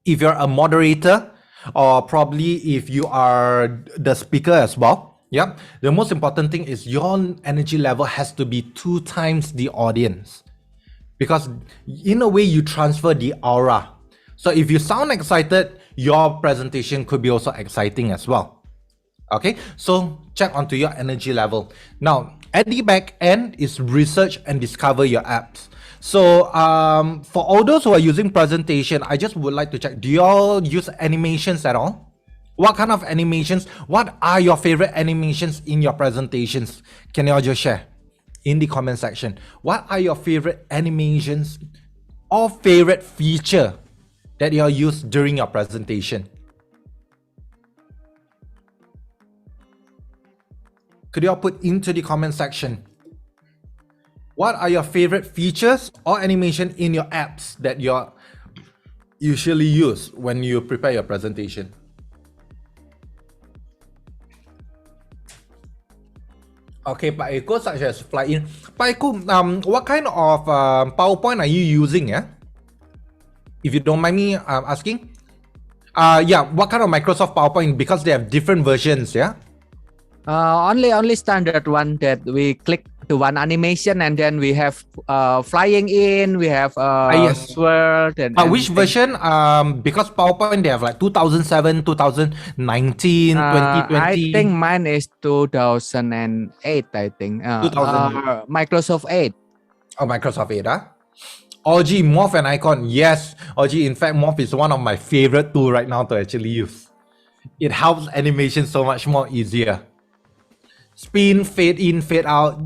if you're a moderator or probably if you are the speaker as well, yeah, the most important thing is your energy level has to be 2 times the audience because in a way you transfer the aura. So if you sound excited, your presentation could be also exciting as well. Okay, so check onto your energy level. Now, at the back end is research and discover your apps. So for all those who are using presentation, I just would like to check, do you all use animations at all? What kind of animations? What are your favorite animations in your presentations? Can you all just share in the comment section? What are your favorite animations or favorite feature that you all use during your presentation? Could you all put into the comment section? What are your favorite features or animation in your apps that you usually use when you prepare your presentation? Okay, Pak Eko, such as fly in. Pak Eko, what kind of PowerPoint are you using? Yeah, if you don't mind me asking. Yeah, what kind of Microsoft PowerPoint? Because they have different versions. Yeah. Only standard one that we click to one animation and then we have flying in, we have Yes. swirl and Which version? Because PowerPoint they have like 2007, 2019, 2020. I think mine is 2008. I think 2008. Microsoft 8. Oh, Microsoft 8, huh? OG, Morph and Icon. Yes, OG. In fact, Morph is one of my favorite tool right now to actually use. It helps animation so much more easier. Spin, fade in, fade out,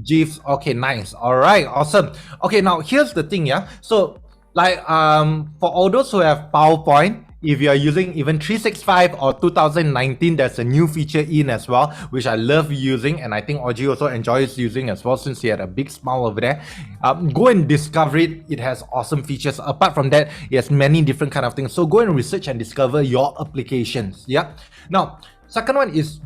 GIFs. Okay, nice. All right, awesome. Okay, now here's the thing, yeah. So, like, for all those who have PowerPoint, if you are using even 365 or 2019, there's a new feature in as well, which I love using, and I think Oji also enjoys using as well, since he had a big smile over there. Go and discover it. It has awesome features. Apart from that, it has many different kind of things. So go and research and discover your applications. Yeah. Now, second one is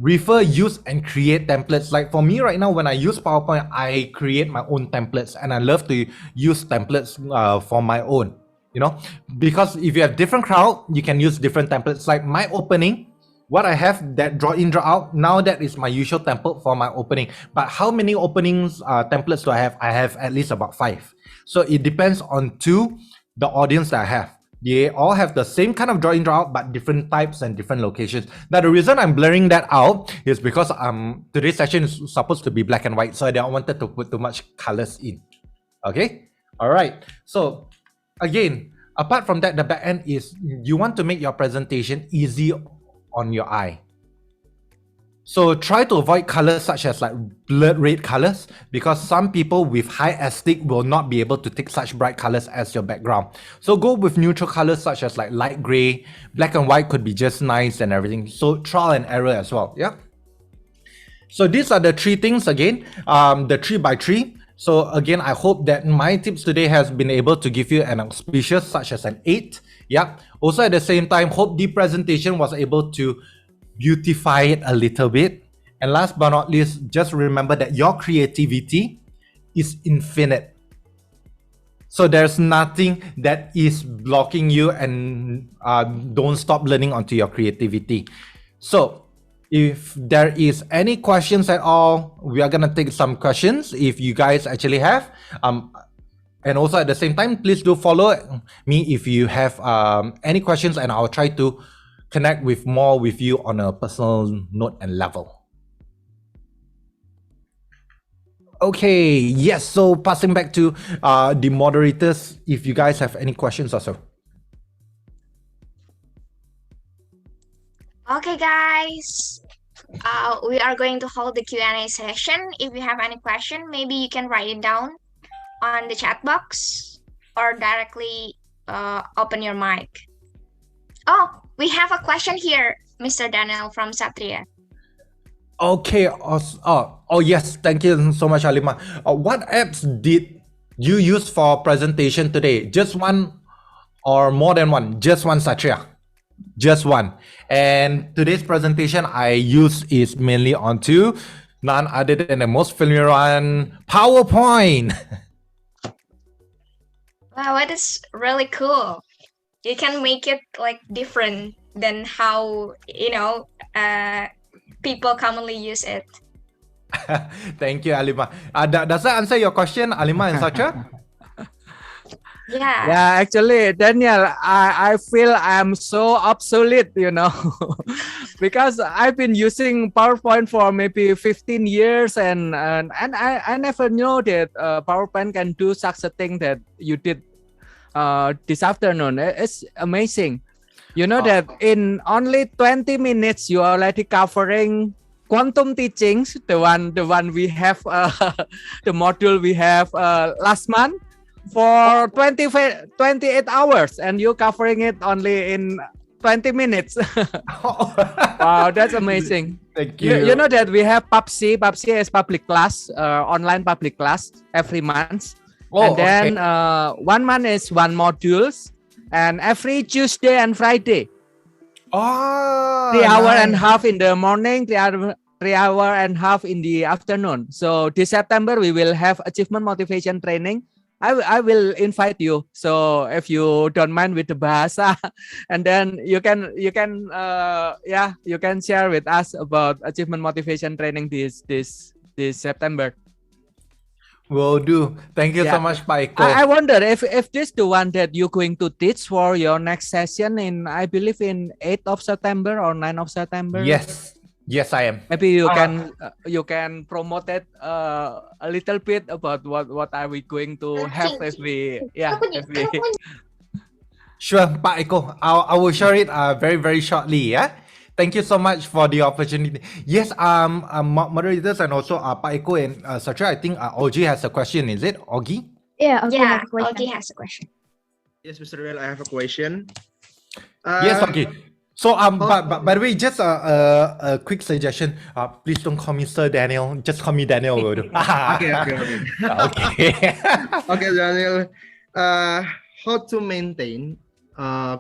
refer, use, and create templates. Like for me right now, when I use PowerPoint, I create my own templates, and I love to use templates for my own, you know, because if you have different crowd, you can use different templates. Like my opening, what I have, that draw in, draw out, now that is my usual template for my opening. But how many openings templates do I have? I have at least about 5. So it depends on the audience that I have. They all have the same kind of draw in, draw out, but different types and different locations. Now, the reason I'm blurring that out is because today's session is supposed to be black and white, so I don't wanted to put too much colors in. Okay? All right. So, again, apart from that, the back end is you want to make your presentation easy on your eye. So try to avoid colors such as like blood red colors, because some people with high aesthetic will not be able to take such bright colors as your background. So go with neutral colors such as like light gray, black and white could be just nice and everything. So trial and error as well. Yeah. So these are the 3 things again, the 3 by 3. So again, I hope that my tips today has been able to give you an auspicious such as an 8. Yeah. Also at the same time, hope the presentation was able to beautify it a little bit. And last but not least, just remember that your creativity is infinite. So there's nothing that is blocking you, and don't stop learning onto your creativity. So if there is any questions at all, we are gonna take some questions if you guys actually have. And also at the same time, please do follow me if you have any questions, and I'll try to connect with you on a personal note and level. Okay, yes, so passing back to the moderators, if you guys have any questions also. Okay, guys. We are going to hold the Q&A session. If you have any question, maybe you can write it down on the chat box or directly open your mic. Oh, we have a question here, Mr. Daniel from Satria. Okay. Oh yes. Thank you so much, Alima. What apps did you use for presentation today? Just one or more than one? Just one, Satria. Just one. And today's presentation I use is mainly onto none other than the most familiar one, PowerPoint. Wow, it is really cool. You can make it like different than how people commonly use it. Thank you, Alima. Does that answer your question, Alima and Satria? Yeah. Yeah, actually, Daniel, I feel I'm so obsolete, because I've been using PowerPoint for maybe 15 years, and I never know that PowerPoint can do such a thing that you did this afternoon. It's amazing. You know that in only 20 minutes you are already covering quantum teachings, the one we have, the module we have last month, for 28 hours, and you covering it only in 20 minutes. Wow, that's amazing. Thank you. You know that we have P.O.P. P.O.P is public class, online public class every month. And then 1 month is 1 modules, and every Tuesday and Friday. 3 hour and a half in the morning, 3 hour and a half in the afternoon. So this September we will have achievement motivation training. I will invite you. So if you don't mind with the bahasa, and then you can share with us about achievement motivation training this September. Will do. Thank you so much, Pak Eko. I wonder if this the one that you're going to teach for your next session in, I believe, in 8th of September or 9th of September. Yes, I am. Maybe you can promote it a little bit about what are we going to have if we. Sure, Pak Eko. I will share it very, very shortly. Yeah. Thank you so much for the opportunity. Yes, moderators and also Pak Eko and Satria, I think Ogi has a question. Is it Ogi? Yeah, Ogi has a question. Yes, Mr. Well, I have a question. Yes, Ogi. So by the way, just a quick suggestion. Please don't call me Sir Daniel. Just call me Daniel. Okay. Okay, Daniel. How to maintain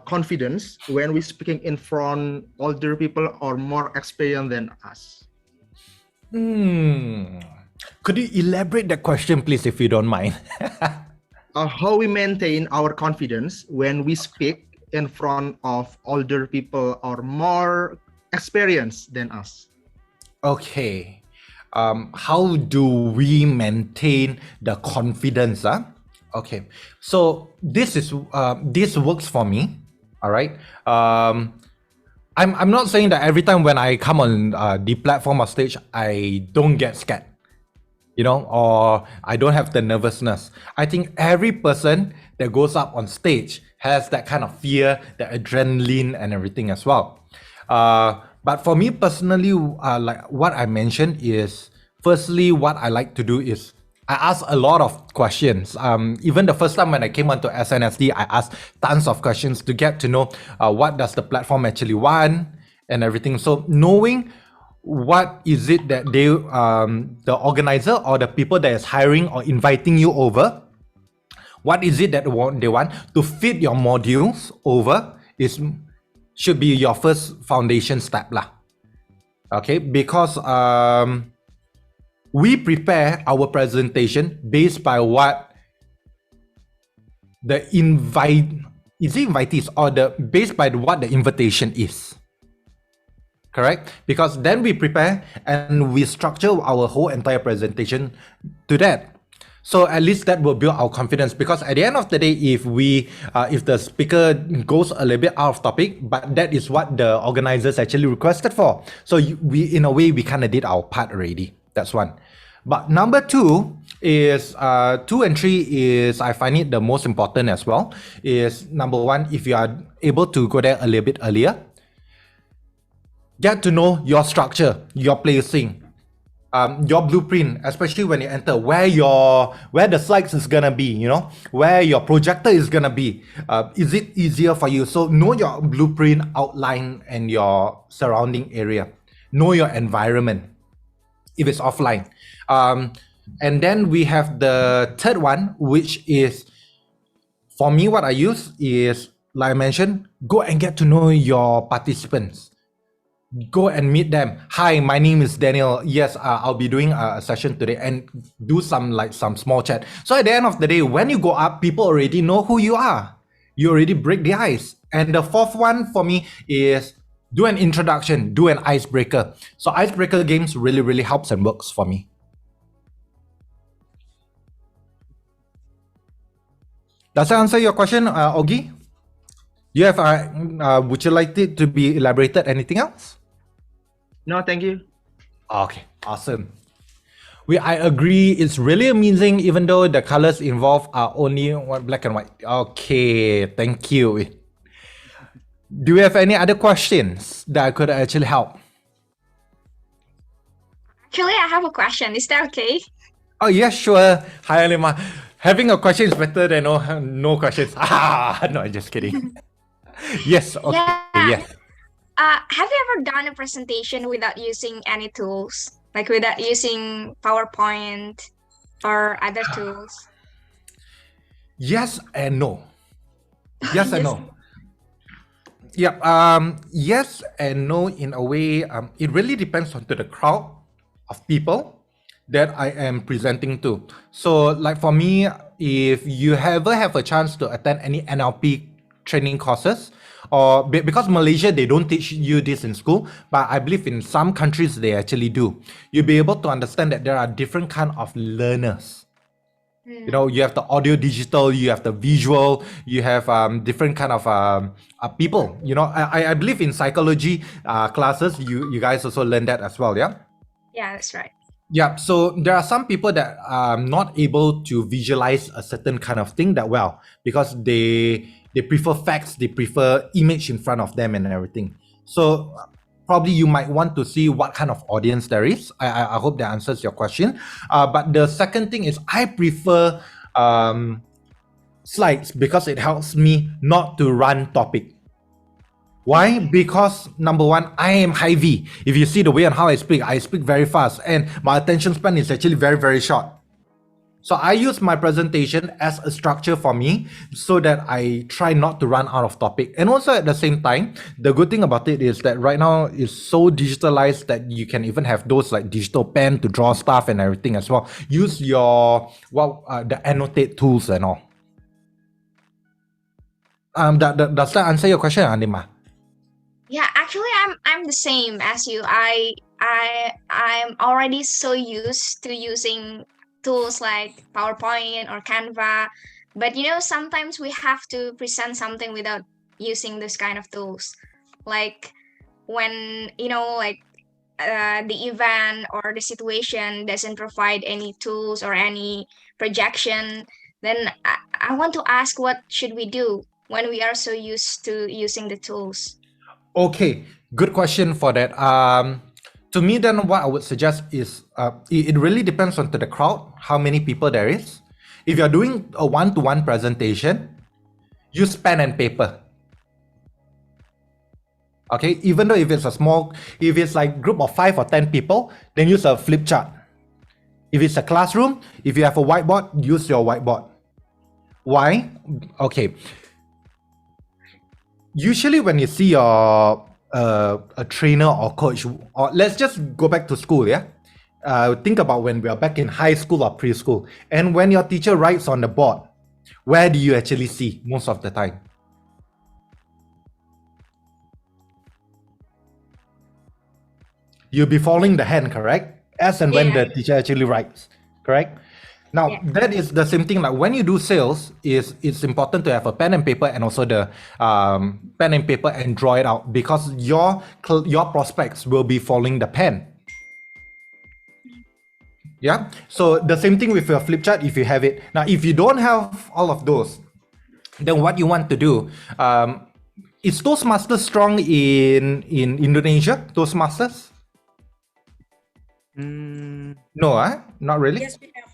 confidence when we're speaking in front older people or more experienced than us? Could you elaborate that question, please, if you don't mind? How we maintain our confidence when we speak in front of older people or more experienced than us? Okay. How do we maintain the confidence? Okay. So this works for me. All right. I'm not saying that every time when I come on the platform or stage, I don't get scared, or I don't have the nervousness. I think every person that goes up on stage has that kind of fear, the adrenaline and everything as well. But for me personally, like what I mentioned is, firstly, what I like to do is I ask a lot of questions. Even the first time when I came onto SNSD, I asked tons of questions to get to know what does the platform actually want and everything. So knowing what is it that they, the organizer or the people that is hiring or inviting you over, what is it that they want to fit your modules over should be your first foundation step lah. Okay, because we prepare our presentation based by what the invitees or based by what the invitation is. Correct? Because then we prepare and we structure our whole entire presentation to that. So at least that will build our confidence, because at the end of the day, if the speaker goes a little bit out of topic, but that is what the organizers actually requested for. So we, in a way, we kind of did our part already. That's one. But number two is 2 and 3 is, I find it the most important as well, is number one, if you are able to go there a little bit earlier, get to know your structure, your placing. your blueprint, especially when you enter where the slides is gonna be, you know, where your projector is gonna be. Is it easier for you? So know your blueprint outline and your surrounding area. Know your environment if it's offline. And then we have the third one, which is, for me, what I use is, like I mentioned, go and get to know your participants. Go and meet them. Hi, my name is Daniel. Yes, I'll be doing a session today, and do some small chat. So at the end of the day, when you go up, people already know who you are. You already break the ice. And the fourth one for me is do an introduction, do an icebreaker. So icebreaker games really helps and works for me. Does that answer your question, Ogi? You have, would you like it to be elaborated? Anything else? No, thank you. Okay, awesome. I agree. It's really amazing, even though the colors involved are only black and white. Okay, thank you. Do you have any other questions that I could actually help? Actually, I have a question. Is that okay? Oh, yeah, sure. Hi, Alima. Having a question is better than no questions. No, I'm just kidding. Yes, okay, Yeah. yes. Have you ever done a presentation without using any tools? Like without using PowerPoint or other tools? Yes and no. Yes and Yes. no. Yeah. Yes and no in a way. It really depends on the crowd of people that I am presenting to. So, like for me, if you ever have a chance to attend any NLP training courses, or because Malaysia, they don't teach you this in school, but I believe in some countries they actually do. You'll be able to understand that there are different kind of learners. You know, you have the audio digital, you have the visual, you have different kind of people. You know, I believe in psychology classes, you guys also learn that as well, yeah? Yeah, that's right. Yeah, so there are some people that are not able to visualize a certain kind of thing that well, because they prefer facts, they prefer image in front of them and everything. So probably you might want to see what kind of audience there is. I hope that answers your question. But the second thing is I prefer slides because it helps me not to run topic. Why? Because number one, I am high V. If you see the way and how I speak very fast, and my attention span is actually very short. So I use my presentation as a structure for me so that I try not to run out of topic. And also at the same time, the good thing about it is that right now it's so digitalized that you can even have those like digital pen to draw stuff and everything as well. Use your the annotate tools and all. Does that answer your question, Anima? Yeah, actually, I'm the same as you. I'm already so used to using tools like PowerPoint or Canva, but you know, sometimes we have to present something without using this kind of tools, like when you know, like the event or the situation doesn't provide any tools or any projection. Then I want to ask, what should we do when we are so used to using the tools? Okay, good question for that. To me, then what I would suggest is it really depends on the crowd, how many people there is. If you're doing a one-to-one presentation, use pen and paper. Okay, even though if it's like group of 5 or 10 people, then use a flip chart. If it's a classroom, if you have a whiteboard, use your whiteboard. Why? Okay. Usually when you see a trainer or coach, or let's just go back to school, yeah? Think about when we are back in high school or preschool, and when your teacher writes on the board, where do you actually see most of the time? You'll be following the hand, correct? As and when the teacher actually writes, correct? Now, that is the same thing. Like when you do sales, it's important to have a pen and paper and also the pen and paper and draw it out, because your prospects will be following the pen. Yeah. So the same thing with your flip chart if you have it. Now, if you don't have all of those, then what you want to do, is Toastmasters strong in Indonesia? Toastmasters? Mm, No, not really. Yes, we have.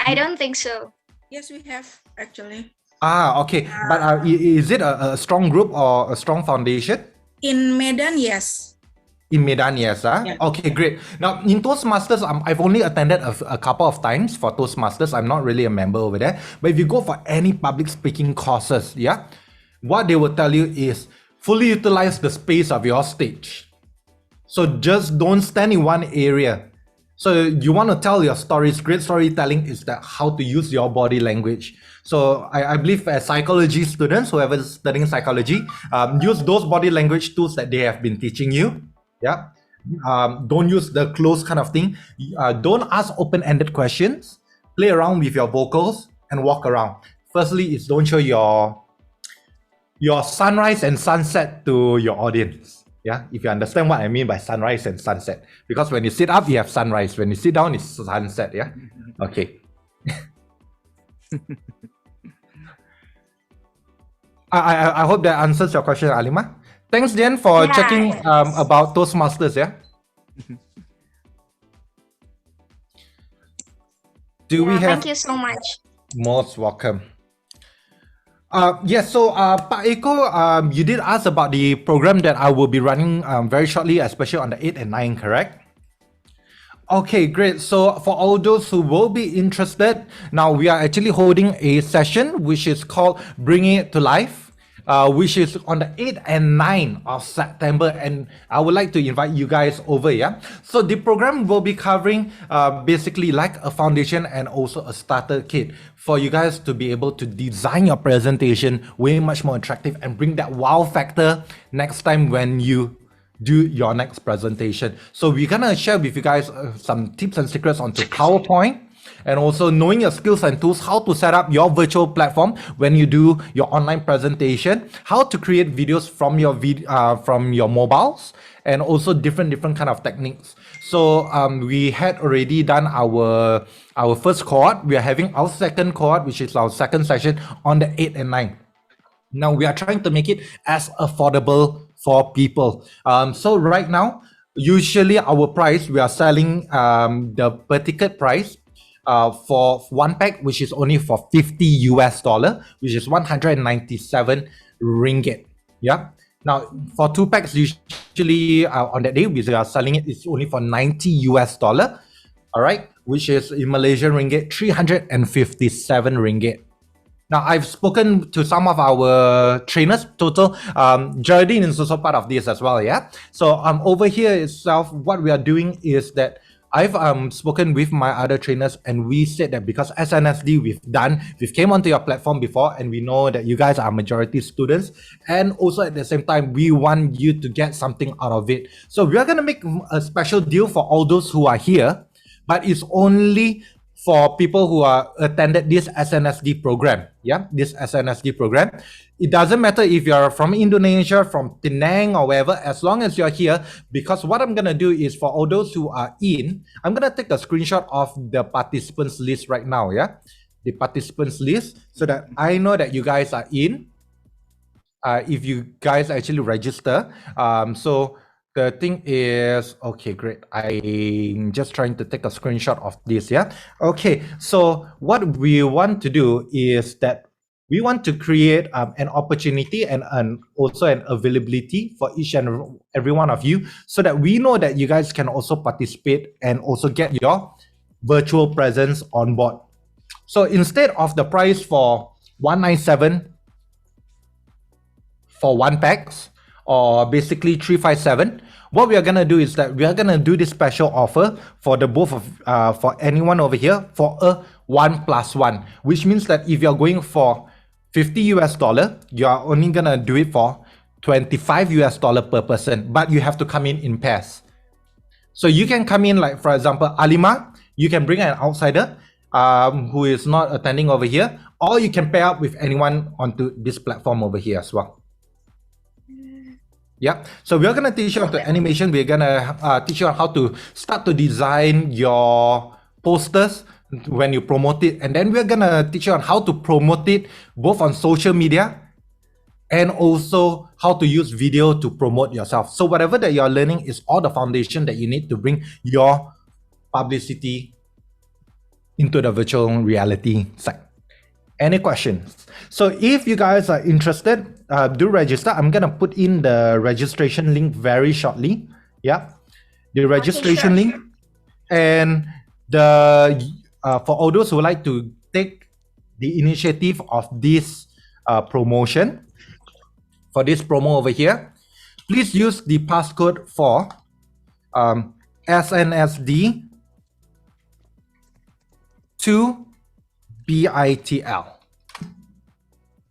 I don't think so. Yes, we have actually. Okay. But is it a strong group or a strong foundation? In Medan, yes. In Medan, yes. Yeah. Okay, great. Now, in Toastmasters, I've only attended a couple of times for Toastmasters. I'm not really a member over there. But if you go for any public speaking courses, yeah, what they will tell you is fully utilize the space of your stage. So just don't stand in one area. So you want to tell your stories. Great storytelling is that how to use your body language. So I believe as psychology students, whoever is studying psychology, use those body language tools that they have been teaching you. Yeah. Don't use the closed kind of thing. Don't ask open-ended questions. Play around with your vocals and walk around. Firstly, is don't show your sunrise and sunset to your audience. Yeah, if you understand what I mean by sunrise and sunset, because when you sit up, you have sunrise. When you sit down, it's sunset. Yeah, okay. I hope that answers your question, Alima. Thanks, Jen, for Yeah, checking yes. about Toastmasters. Yeah. Do we Yeah, have? thank you so much. Most welcome. Yes, so Pak Eko, you did ask about the program that I will be running very shortly, especially on the 8 and 9, correct? Okay, great. So for all those who will be interested, now we are actually holding a session which is called Bringing It to Life, which is on the 8th and 9th of September. And I would like to invite you guys over, yeah? So the program will be covering basically like a foundation and also a starter kit for you guys to be able to design your presentation way much more attractive and bring that wow factor next time when you do your next presentation. So we're gonna share with you guys some tips and secrets onto PowerPoint, and also knowing your skills and tools, how to set up your virtual platform when you do your online presentation, how to create videos from your mobiles, and also different kind of techniques. So we had already done our first cohort. We are having our second cohort, which is our second session on the 8th and 9th. Now we are trying to make it as affordable for people. So right now, usually our price, we are selling the per ticket price for one pack, which is only for $50, which is 197 ringgit. Yeah. Now for two packs, usually on that day, we are selling it's only for $90. All right, which is in Malaysian ringgit 357 ringgit. Now, I've spoken to some of our trainers, total. Geraldine is also part of this as well, yeah? So over here itself, what we are doing is that I've spoken with my other trainers, and we said that because SNSD we've came onto your platform before, and we know that you guys are majority students, and also at the same time, we want you to get something out of it. So we are going to make a special deal for all those who are here, but it's only for people who are attended this SNSD program. Yeah, this SNSD program. It doesn't matter if you're from Indonesia, from Penang or wherever, as long as you're here, because what I'm gonna do is for all those who are in, I'm gonna take a screenshot of the participants list right now, yeah? The participants list, so that I know that you guys are in. If you guys actually register. So the thing is, okay, great. I'm just trying to take a screenshot of this, yeah? Okay, so what we want to do is that we want to create an opportunity and also an availability for each and every one of you, so that we know that you guys can also participate and also get your virtual presence on board. So instead of the price for 197 for one packs, or basically 357, what we are gonna do is that we are gonna do this special offer for the both of for anyone over here for a 1+1, which means that if you're going for $50, you are only gonna do it for $25 per person, but you have to come in pairs. So you can come in, like for example, Alima, you can bring an outsider who is not attending over here, or you can pair up with anyone onto this platform over here as well. Yeah, so we're gonna teach you how to animation. We're gonna teach you how to start to design your posters when you promote it, and then we're gonna teach you on how to promote it both on social media and also how to use video to promote yourself. So whatever that you're learning is all the foundation that you need to bring your publicity into the virtual reality side. Any questions? So if you guys are interested, do register. I'm gonna put in the registration link very shortly. Yeah, the registration sure, link, and the for all those who would like to take the initiative of this promotion, for this promo over here, please use the passcode for SNSD to BITL.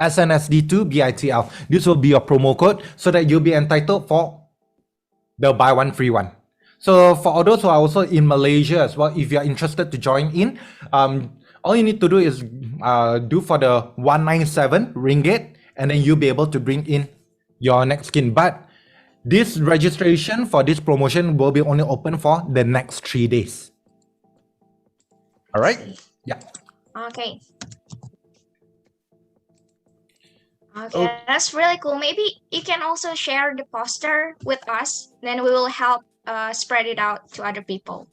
SNSD2 BITL. This will be your promo code so that you'll be entitled for the buy one free one. So for all those who are also in Malaysia as well, if you're interested to join in, all you need to do is do for the 197 ringgit, and then you'll be able to bring in your next skin. But this registration for this promotion will be only open for the next 3 days. All right? Yeah. Okay. Okay, that's really cool. Maybe you can also share the poster with us, then we will help spread it out to other people.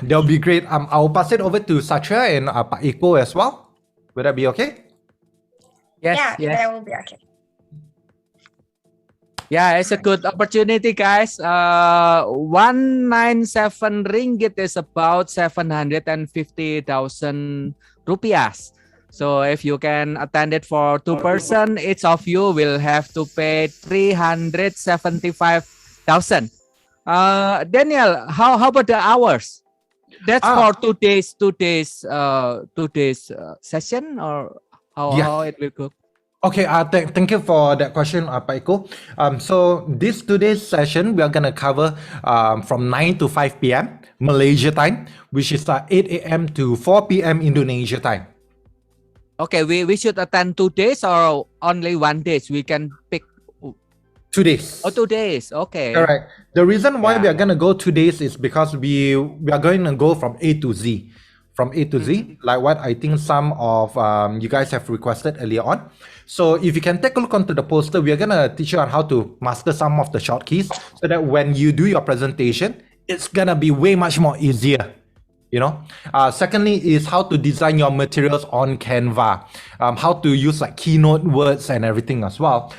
That'll be great. I'll pass it over to Satya and Pak Eko as well. Would that be okay? Yes, Yeah, yes. that will be okay. Yeah, it's a good opportunity, guys. 197 ringgit is about 750,000 rupiahs. So if you can attend it for 2 person, each of you will have to pay 375,000. Daniel, how about the hours? That's for 2 days, 2 days, 2 days session, or how it will go? Okay, thank you for that question, Pak Eko. So this today's session, we are gonna cover from 9 to 5 p.m. Malaysia time, which is 8 a.m. to 4 p.m. Indonesia time. Okay, we should attend 2 days or only 1 day? We can pick 2 days. Oh, 2 days. Okay. Correct. The reason why we are gonna go 2 days is because we are going to go from A to Z. From A to Z, like what I think some of you guys have requested earlier on. So if you can take a look onto the poster, we are gonna teach you on how to master some of the short keys so that when you do your presentation, it's gonna be way much more easier. You know. Secondly is how to design your materials on Canva, how to use like keynote words and everything as well.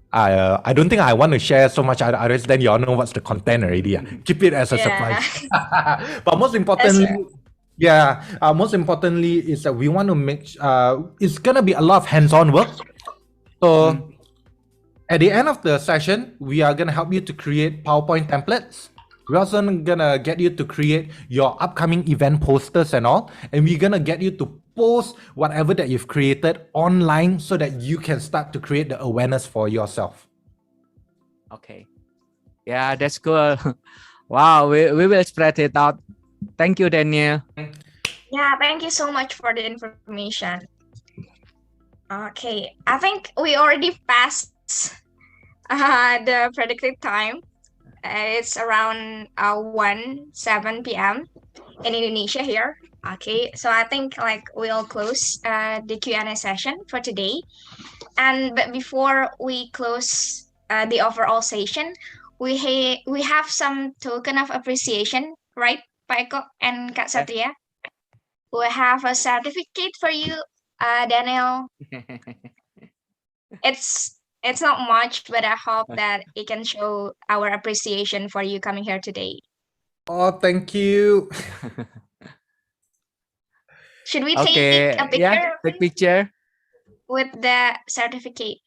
I don't think I want to share so much otherwise then y'all know what's the content already. Yeah. Keep it as a surprise. But most importantly, most importantly is that we want to make it's gonna be a lot of hands-on work. So at the end of the session, we are gonna help you to create PowerPoint templates. We're also gonna get you to create your upcoming event posters and all, and we're gonna get you to post whatever that you've created online so that you can start to create the awareness for yourself. Okay. Yeah, that's cool. Wow, we will spread it out. Thank you, Daniel. Yeah, thank you so much for the information. Okay, I think we already passed the predicted time. It's around 7 p.m. in Indonesia here. Okay, so I think like we'll close the Q&A session for today. But before we close the overall session, we have some token of appreciation, right, Pak Eko and Kak Satya? We have a certificate for you, Daniel. It's not much, but I hope that it can show our appreciation for you coming here today. Oh, thank you. Should we take a picture? Yeah, take picture with the certificate?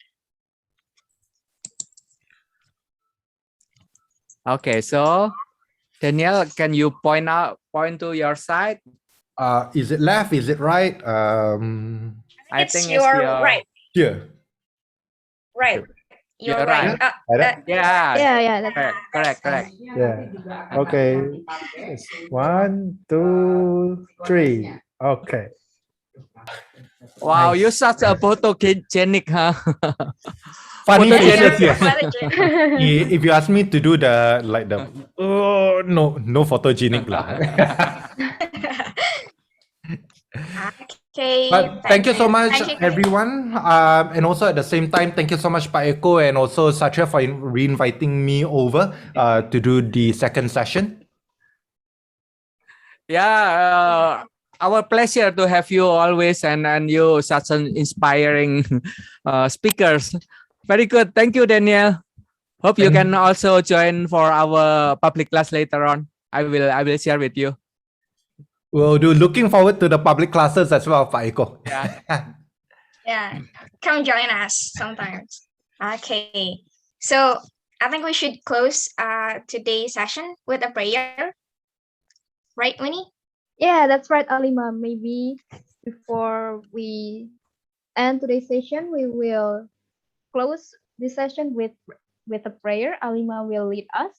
Okay, so Daniel, can you point to your side? Is it left? Is it right? I It's think your it's your right. Here. Right. You're right. right. Yeah. That's Correct. Yeah. Okay. Yes. 1, 2, 3. Okay. Wow, you're such a photogenic, huh? Funny Photogenic. faces, yes. If you ask me to do no photogenic lah. Okay. But thank you so much, Thank you, guys. everyone. And also at the same time, thank you so much, Pak Eko, and also Satya for re-inviting me over to do the second session. Yeah, our pleasure to have you always, and you such an inspiring speakers. Very good. Thank you, Daniel. Hope you can also join for our public class later on. I will share with you. We'll do. Looking forward to the public classes as well, Pak Eko. Yeah. Yeah, come join us sometimes. Okay, so I think we should close today's session with a prayer, right, Winnie? Yeah, that's right, Alima. Maybe before we end today's session, we will close this session with a prayer. Alima will lead us.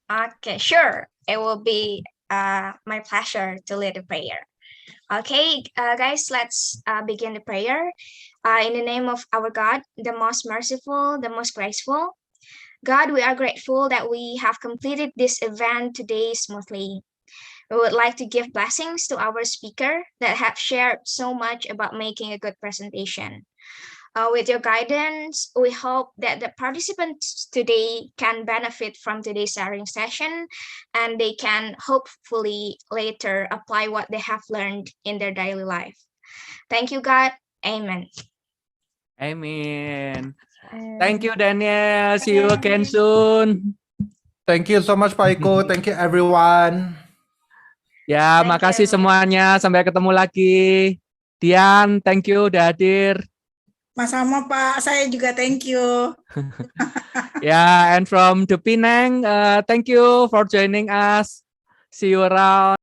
Okay, sure. It will be my pleasure to lead the prayer. Okay, guys, let's begin the prayer. In the name of our God, the most merciful, the most graceful. God, we are grateful that we have completed this event today smoothly. We would like to give blessings to our speaker that have shared so much about making a good presentation. With your guidance, we hope that the participants today can benefit from today's sharing session, and they can hopefully later apply what they have learned in their daily life. Thank you, God. Amen. Amen. Thank you, Daniel. See you again soon. Thank you so much, Pak Eko. Thank you, everyone. Ya, Thank makasih you. semuanya. Sampai ketemu lagi. Dian, thank you udah hadir. Sama-sama Pak, saya juga thank you. Yeah, and from the Penang, thank you for joining us. See you around.